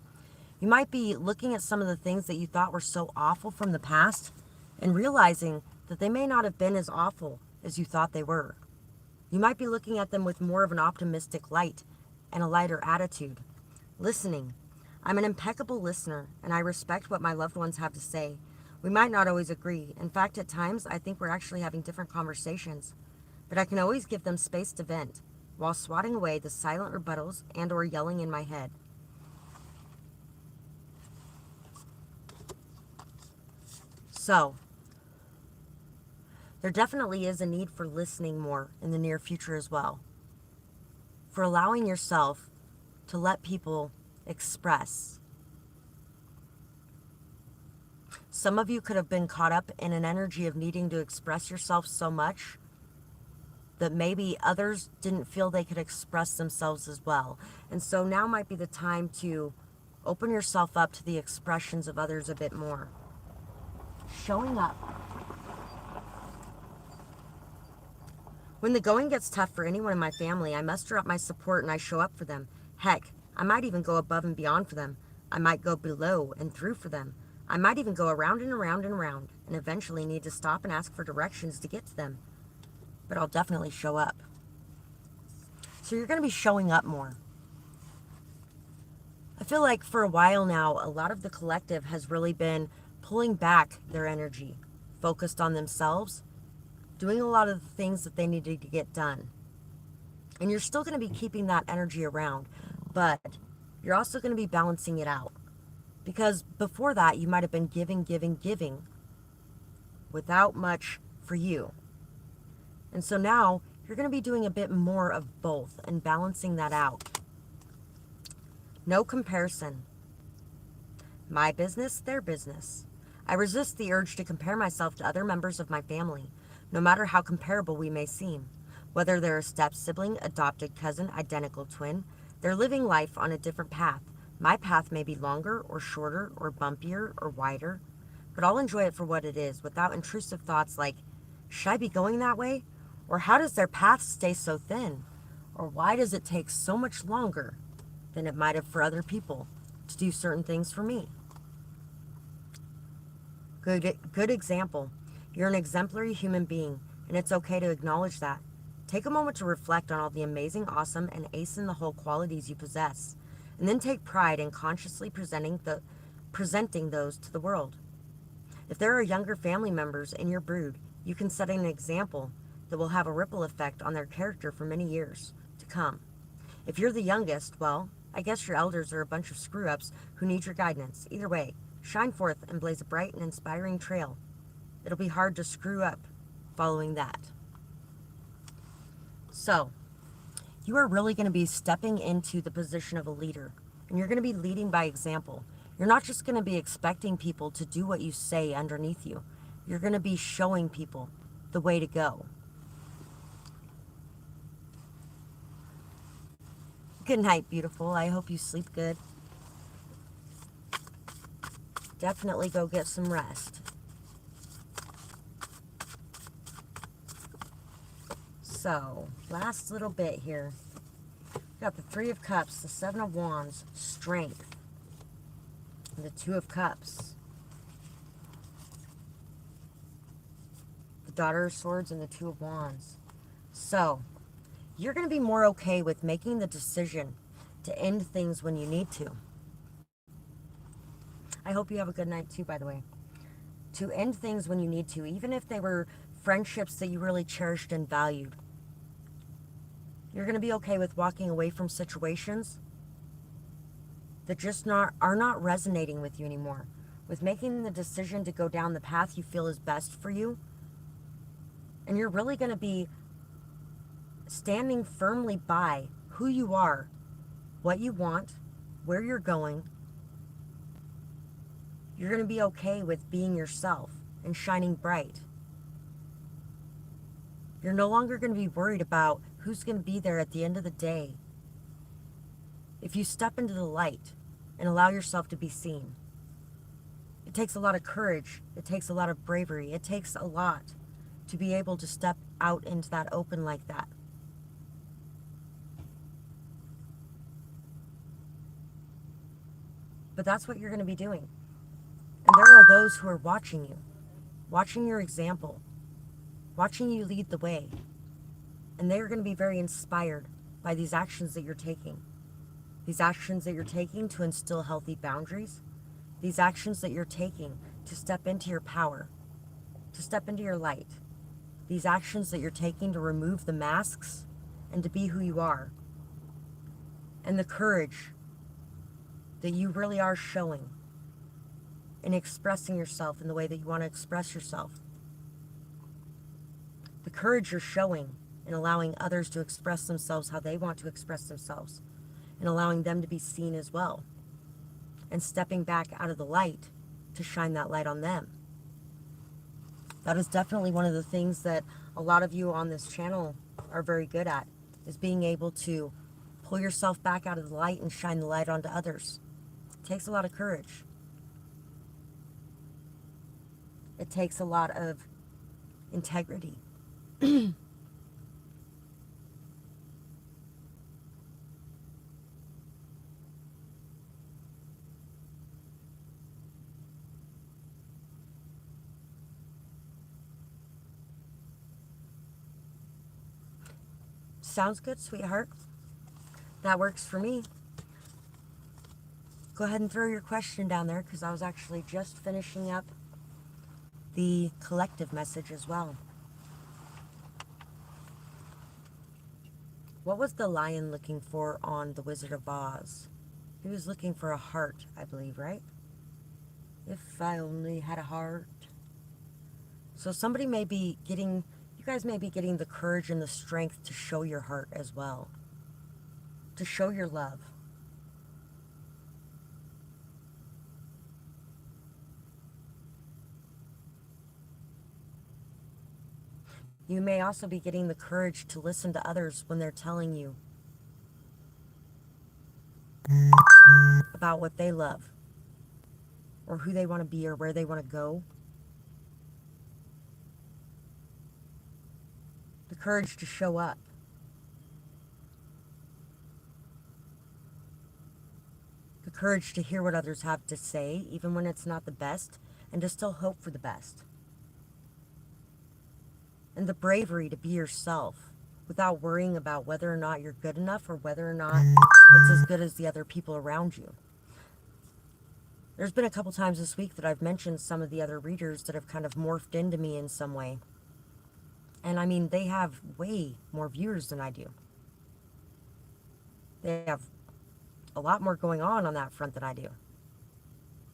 You might be looking at some of the things that you thought were so awful from the past and realizing that they may not have been as awful as you thought they were. You might be looking at them with more of an optimistic light and a lighter attitude. Listening. I'm an impeccable listener, and I respect what my loved ones have to say. We might not always agree. In fact, at times, I think we're actually having different conversations. But I can always give them space to vent, while swatting away the silent rebuttals and or yelling in my head. So, there definitely is a need for listening more in the near future as well. For allowing yourself to let people express. Some of you could have been caught up in an energy of needing to express yourself so much that maybe others didn't feel they could express themselves as well. And so now might be the time to open yourself up to the expressions of others a bit more. Showing up. When the going gets tough for anyone in my family, I muster up my support and I show up for them. Heck, I might even go above and beyond for them. I might go below and through for them. I might even go around and around and around and eventually need to stop and ask for directions to get to them. But I'll definitely show up. So you're going to be showing up more. I feel like for a while now, a lot of the collective has really been pulling back their energy, focused on themselves, doing a lot of the things that they needed to get done. And you're still going to be keeping that energy around, but you're also going to be balancing it out. Because before that, you might have been giving without much for you. And so now you're going to be doing a bit more of both and balancing that out. No comparison. My business, their business. I resist the urge to compare myself to other members of my family, no matter how comparable we may seem. Whether they're a step-sibling, adopted cousin, identical twin, they're living life on a different path. My path may be longer or shorter or bumpier or wider, but I'll enjoy it for what it is without intrusive thoughts like, should I be going that way? Or how does their path stay so thin? Or why does it take so much longer than it might have for other people to do certain things for me? Good example. You're an exemplary human being, and it's okay to acknowledge that. Take a moment to reflect on all the amazing, awesome, and ace-in-the-hole qualities you possess, and then take pride in consciously presenting those to the world. If there are younger family members in your brood, you can set an example that will have a ripple effect on their character for many years to come. If you're the youngest, well, I guess your elders are a bunch of screw-ups who need your guidance. Either way, shine forth and blaze a bright and inspiring trail. It'll be hard to screw up following that. So, you are really going to be stepping into the position of a leader, and you're going to be leading by example. You're not just going to be expecting people to do what you say underneath you. You're going to be showing people the way to go. Good night, beautiful. I hope you sleep good. Definitely go get some rest. So, last little bit here. Got the Three of Cups, the Seven of Wands, Strength, and the Two of Cups. The Daughter of Swords and the Two of Wands. So, you're going to be more okay with making the decision to end things when you need to. I hope you have a good night too, by the way. To end things when you need to, even if they were friendships that you really cherished and valued. You're going to be okay with walking away from situations that just are not resonating with you anymore, with making the decision to go down the path you feel is best for you. And you're really going to be standing firmly by who you are, what you want, where you're going. You're going to be okay with being yourself and shining bright. You're no longer going to be worried about who's going to be there at the end of the day. If you step into the light and allow yourself to be seen, it takes a lot of courage. It takes a lot of bravery. It takes a lot to be able to step out into that open like that. But that's what you're going to be doing. And there are those who are watching you, watching your example, watching you lead the way. And they're going to be very inspired by these actions that you're taking. These actions that you're taking to instill healthy boundaries. These actions that you're taking to step into your power, to step into your light. These actions that you're taking to remove the masks and to be who you are. And the courage that you really are showing in expressing yourself in the way that you want to express yourself. The courage you're showing in allowing others to express themselves how they want to express themselves, and allowing them to be seen as well, and stepping back out of the light to shine that light on them. That is definitely one of the things that a lot of you on this channel are very good at, is being able to pull yourself back out of the light and shine the light onto others. It takes a lot of courage. It takes a lot of integrity. Sounds good, sweetheart. That works for me. Go ahead and throw your question down there, because I was actually just finishing up the collective message as well. What was the lion looking for on the Wizard of Oz? He was looking for a heart, I believe, right? If I only had a heart. So somebody may be getting, you guys may be getting the courage and the strength to show your heart as well. To show your love. You may also be getting the courage to listen to others when they're telling you about what they love, or who they want to be, or where they want to go. The courage to show up. The courage to hear what others have to say, even when it's not the best, and to still hope for the best. And the bravery to be yourself without worrying about whether or not you're good enough, or whether or not it's as good as the other people around you. There's been a couple times this week that I've mentioned some of the other readers that have kind of morphed into me in some way. And I mean, they have way more viewers than I do. They have a lot more going on that front than I do.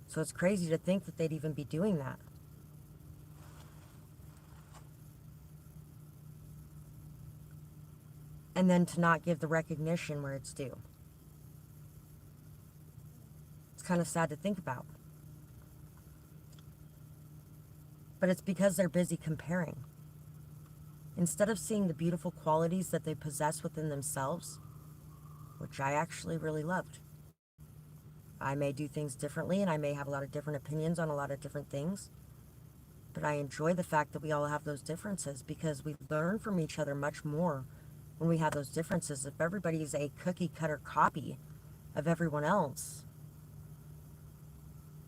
So it's crazy to think that they'd even be doing that. And then to not give the recognition where it's due. It's kind of sad to think about. But it's because they're busy comparing. Instead of seeing the beautiful qualities that they possess within themselves, which I actually really loved. I may do things differently, and I may have a lot of different opinions on a lot of different things. But I enjoy the fact that we all have those differences, because we learn from each other much more when we have those differences. If everybody's a cookie cutter copy of everyone else,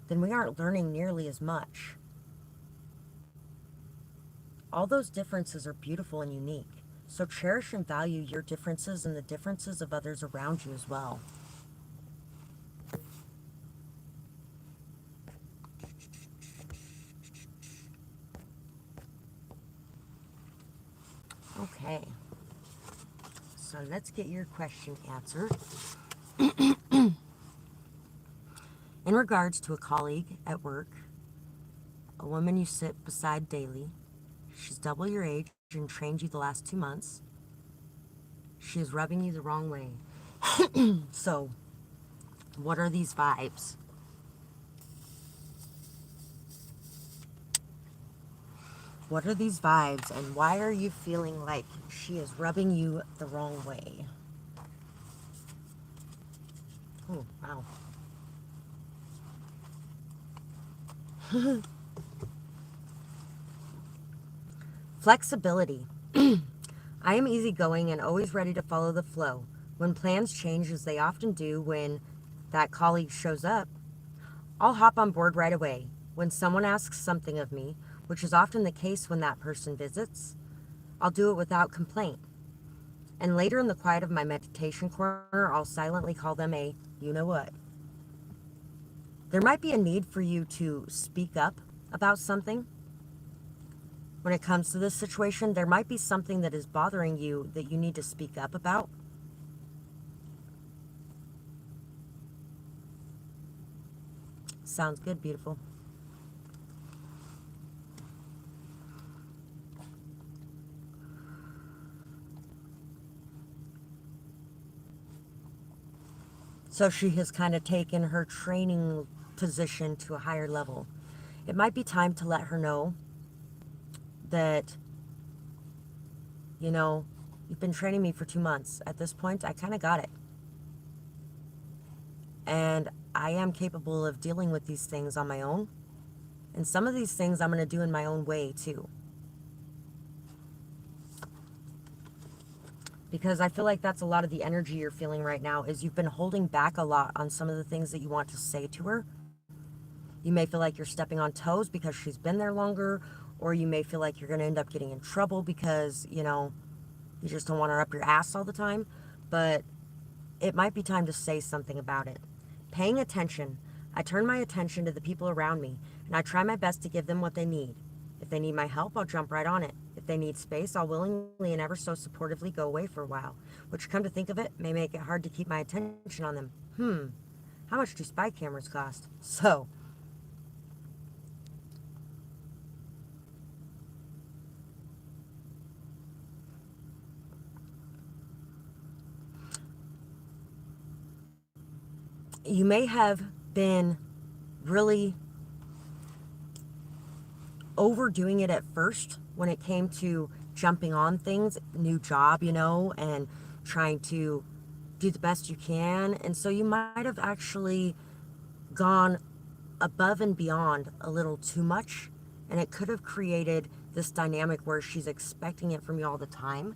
then we aren't learning nearly as much. All those differences are beautiful and unique. So cherish and value your differences and the differences of others around you as well. Okay. So let's get your question answered. In regards to a colleague at work, a woman you sit beside daily, she's double your age and trained you the last 2 months. She is rubbing you the wrong way. So, what are these vibes? What are these vibes, and why are you feeling like she is rubbing you the wrong way? Oh, wow. Flexibility. I am easygoing and always ready to follow the flow. When plans change, as they often do when that colleague shows up, I'll hop on board right away. When someone asks something of me, which is often the case when that person visits, I'll do it without complaint. And later in the quiet of my meditation corner, I'll silently call them a you know what. There might be a need for you to speak up about something. When it comes to this situation, there might be something that is bothering you that you need to speak up about. Sounds good, beautiful. So she has kind of taken her training position to a higher level. It might be time to let her know that, you've been training me for 2 months. At this point, I kind of got it. And I am capable of dealing with these things on my own. And some of these things I'm going to do in my own way, too. Because I feel like that's a lot of the energy you're feeling right now, is you've been holding back a lot on some of the things that you want to say to her. You may feel like you're stepping on toes because she's been there longer, or you may feel like you're going to end up getting in trouble because, you just don't want her up your ass all the time. But it might be time to say something about it. Paying attention. I turn my attention to the people around me, and I try my best to give them what they need. If they need my help, I'll jump right on it. If they need space, I'll willingly and ever so supportively go away for a while, which, come to think of it, may make it hard to keep my attention on them. How much do spy cameras cost? So, you may have been really overdoing it at first when it came to jumping on things, new job, and trying to do the best you can. And so you might have actually gone above and beyond a little too much, and it could have created this dynamic where she's expecting it from you all the time.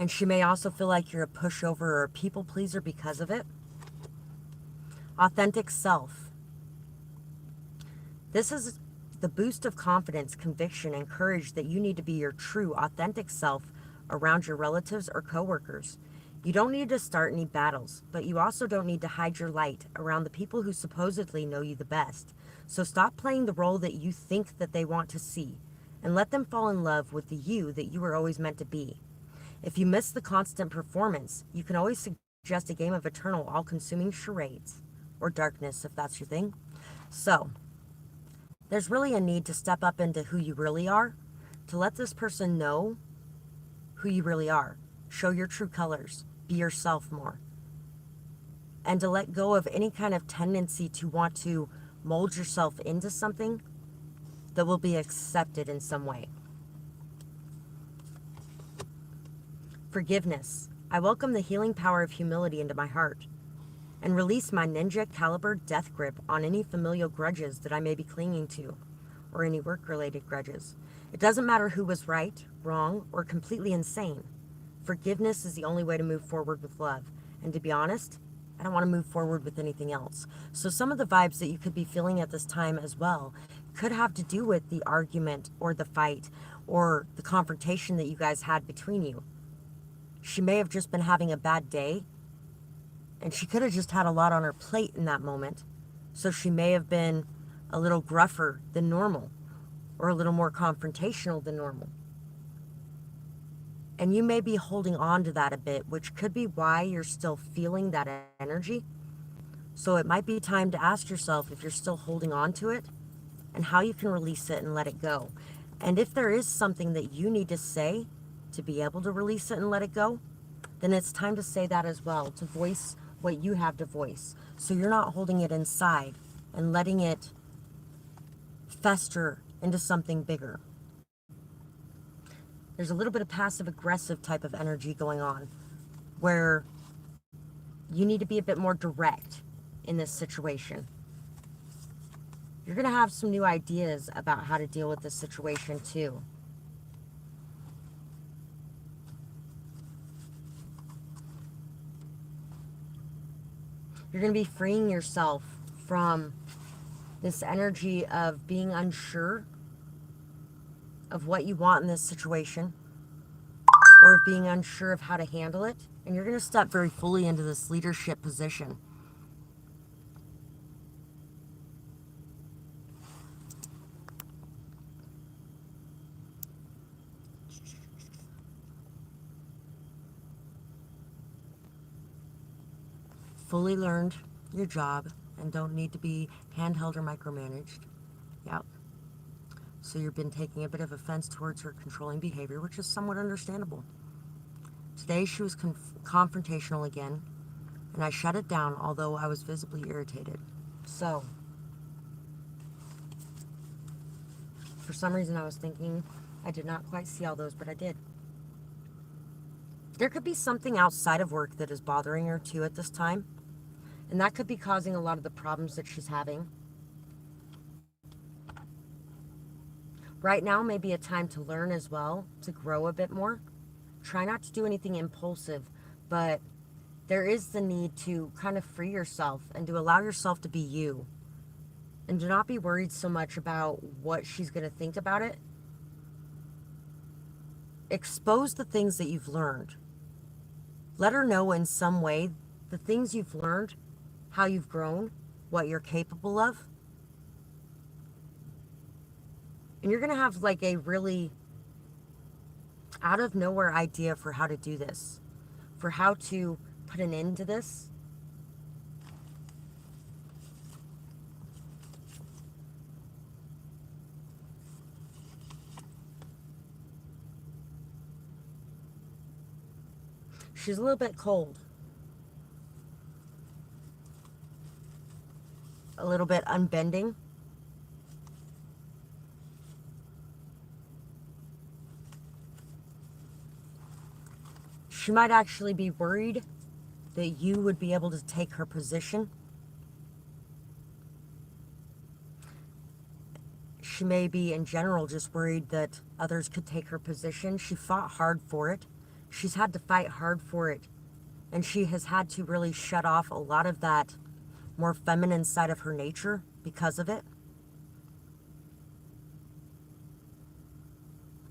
And she may also feel like you're a pushover or a people pleaser because of it. Authentic self. This is the boost of confidence, conviction, and courage that you need to be your true, authentic self around your relatives or coworkers. You don't need to start any battles, but you also don't need to hide your light around the people who supposedly know you the best. So stop playing the role that you think that they want to see, and let them fall in love with the you that you were always meant to be. If you miss the constant performance, you can always suggest a game of eternal, all-consuming charades, or darkness if that's your thing. So, there's really a need to step up into who you really are, to let this person know who you really are. Show your true colors. Be yourself more. And to let go of any kind of tendency to want to mold yourself into something that will be accepted in some way. Forgiveness. I welcome the healing power of humility into my heart and release my ninja caliber death grip on any familial grudges that I may be clinging to, or any work-related grudges. It doesn't matter who was right, wrong, or completely insane. Forgiveness is the only way to move forward with love. And to be honest, I don't want to move forward with anything else. So some of the vibes that you could be feeling at this time as well could have to do with the argument or the fight or the confrontation that you guys had between you. She may have just been having a bad day, and she could have just had a lot on her plate in that moment. So she may have been a little gruffer than normal, or a little more confrontational than normal. And you may be holding on to that a bit, which could be why you're still feeling that energy. So it might be time to ask yourself if you're still holding on to it and how you can release it and let it go. And if there is something that you need to say to be able to release it and let it go, then it's time to say that as well, to voice what you have to voice. So you're not holding it inside and letting it fester into something bigger. There's a little bit of passive aggressive type of energy going on where you need to be a bit more direct in this situation. You're going to have some new ideas about how to deal with this situation too. You're going to be freeing yourself from this energy of being unsure of what you want in this situation, or of being unsure of how to handle it. And you're going to step very fully into this leadership position. Fully learned your job and don't need to be handheld or micromanaged. Yep. So you've been taking a bit of offense towards her controlling behavior, which is somewhat understandable. Today she was confrontational again, and I shut it down, although I was visibly irritated. So, for some reason I was thinking I did not quite see all those, but I did. There could be something outside of work that is bothering her too at this time, and that could be causing a lot of the problems that she's having. Right now may be a time to learn as well, to grow a bit more. Try not to do anything impulsive, but there is the need to kind of free yourself and to allow yourself to be you. And do not be worried so much about what she's going to think about it. Expose the things that you've learned. Let her know in some way the things you've learned, how you've grown, what you're capable of. And you're going to have like a really out of nowhere idea for how to do this, for how to put an end to this. She's a little bit cold, a little bit unbending. She might actually be worried that you would be able to take her position. She may be in general just worried that others could take her position. She fought hard for it. She's had to fight hard for it. And she has had to really shut off a lot of that more feminine side of her nature because of it.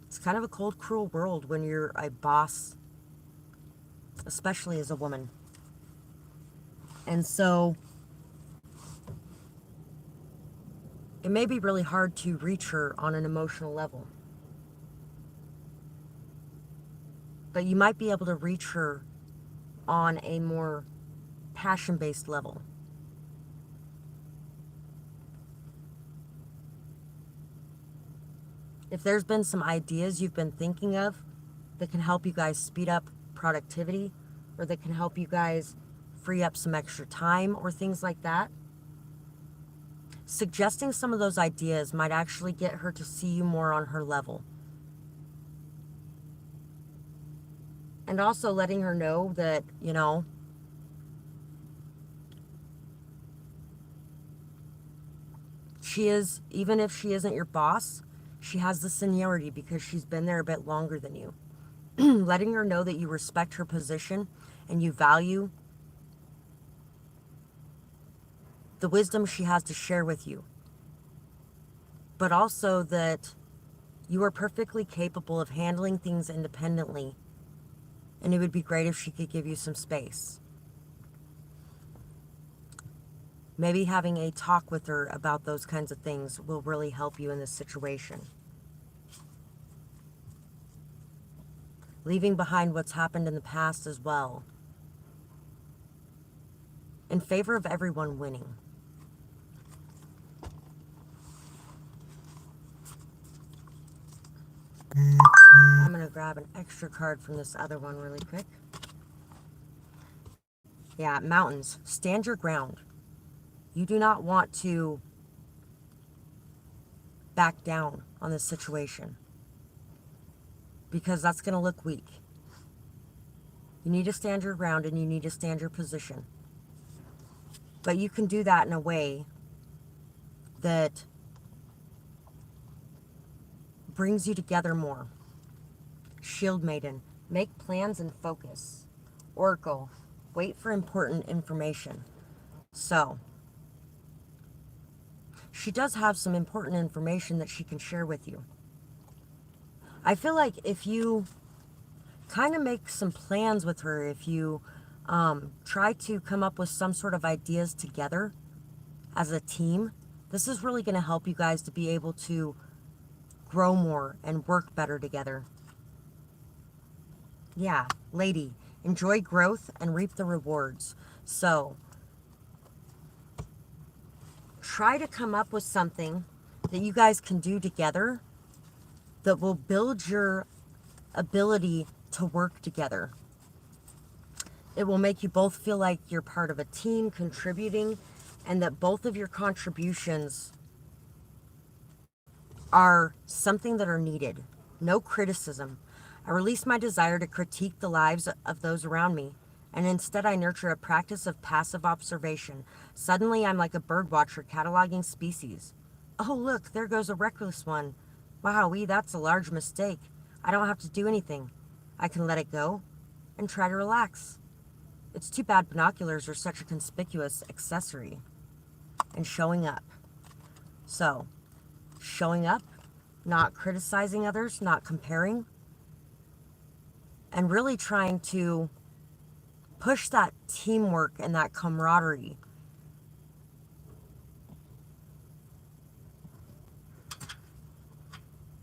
It's kind of a cold, cruel world when you're a boss, especially as a woman. And so it may be really hard to reach her on an emotional level. But you might be able to reach her on a more passion-based level. If there's been some ideas you've been thinking of that can help you guys speed up productivity, or that can help you guys free up some extra time or things like that, suggesting some of those ideas might actually get her to see you more on her level. And also letting her know that, you know, she is, even if she isn't your boss, she has the seniority because she's been there a bit longer than you. Letting her know that you respect her position and you value the wisdom she has to share with you. But also that you are perfectly capable of handling things independently. And it would be great if she could give you some space. Maybe having a talk with her about those kinds of things will really help you in this situation. leaving behind what's happened in the past as well, in favor of everyone winning. I'm going to grab an extra card from this other one really quick. Yeah, mountains. Stand your ground. You do not want to back down on this situation, because that's going to look weak. You need to stand your ground and you need to stand your position. But you can do that in a way that brings you together more. Shield Maiden. Make plans and focus. Oracle. Wait for important information. So, she does have some important information that she can share with you. I feel like if you kind of make some plans with her, if you try to come up with some sort of ideas together as a team, this is really going to help you guys to be able to grow more and work better together. Yeah, lady, enjoy growth and reap the rewards. So, try to come up with something that you guys can do together that will build your ability to work together. It will make you both feel like you're part of a team contributing, and that both of your contributions are something that are needed. No criticism. I release my desire to critique the lives of those around me, and instead I nurture a practice of passive observation. Suddenly I'm like a bird watcher cataloging species. Oh look, there goes a reckless one. Wowee, that's a large mistake. I don't have to do anything. I can let it go and try to relax. It's too bad binoculars are such a conspicuous accessory. And showing up. So, showing up, not criticizing others, not comparing, and really trying to push that teamwork and that camaraderie.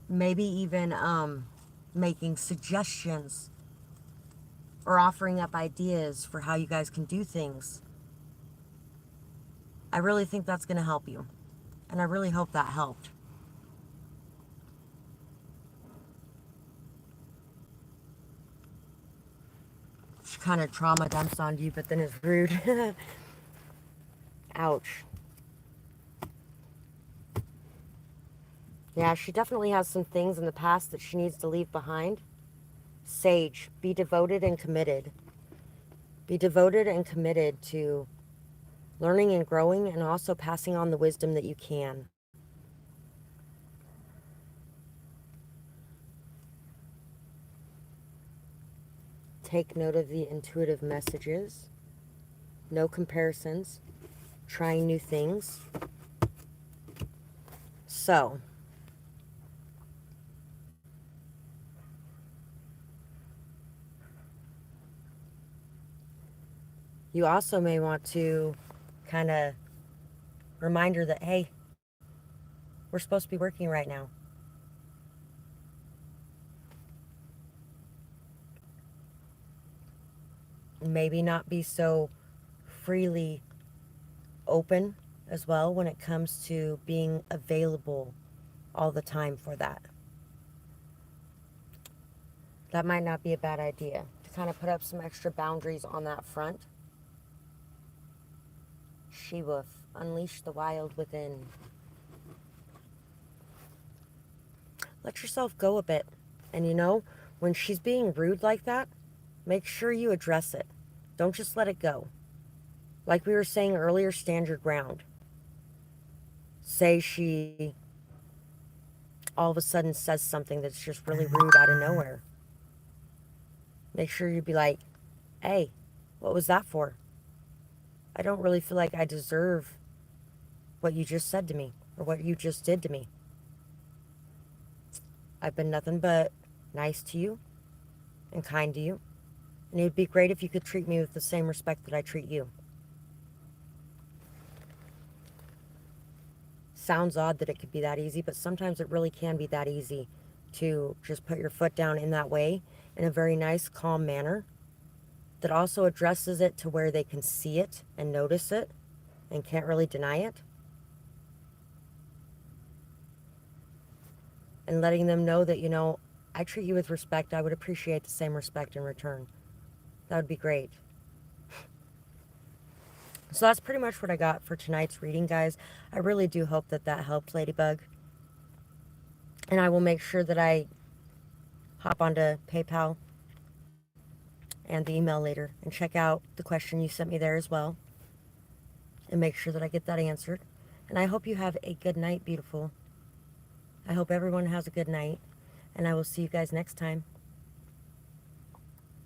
Maybe even making suggestions or offering up ideas for how you guys can do things. I really think that's going to help you. And I really hope that helped. She kind of trauma dumps on you, but then is rude. Ouch. Yeah, she definitely has some things in the past that she needs to leave behind. Sage, be devoted and committed. Be devoted and committed to learning and growing, and also passing on the wisdom that you can. Take note of the intuitive messages. No comparisons. Trying new things. So, you also may want to kind of remind her that, hey, we're supposed to be working right now. Maybe not be so freely open as well when it comes to being available all the time for that. That might not be a bad idea, to kind of put up some extra boundaries on that front. She-wolf, unleash the wild within. Let yourself go a bit. And you know, when she's being rude like that, make sure you address it. Don't just let it go. Like we were saying earlier, stand your ground. Say she all of a sudden says something that's just really rude out of nowhere. Make sure you be like, hey, what was that for? I don't really feel like I deserve what you just said to me, or what you just did to me. I've been nothing but nice to you and kind to you. And it would be great if you could treat me with the same respect that I treat you. Sounds odd that it could be that easy, but sometimes it really can be that easy to just put your foot down in that way in a very nice, calm manner that also addresses it to where they can see it and notice it and can't really deny it. And letting them know that, you know, I treat you with respect. I would appreciate the same respect in return. That would be great. So that's pretty much what I got for tonight's reading, guys. I really do hope that that helped, Ladybug. And I will make sure that I hop onto PayPal and the email later and check out the question you sent me there as well. And make sure that I get that answered. And I hope you have a good night, beautiful. I hope everyone has a good night. And I will see you guys next time.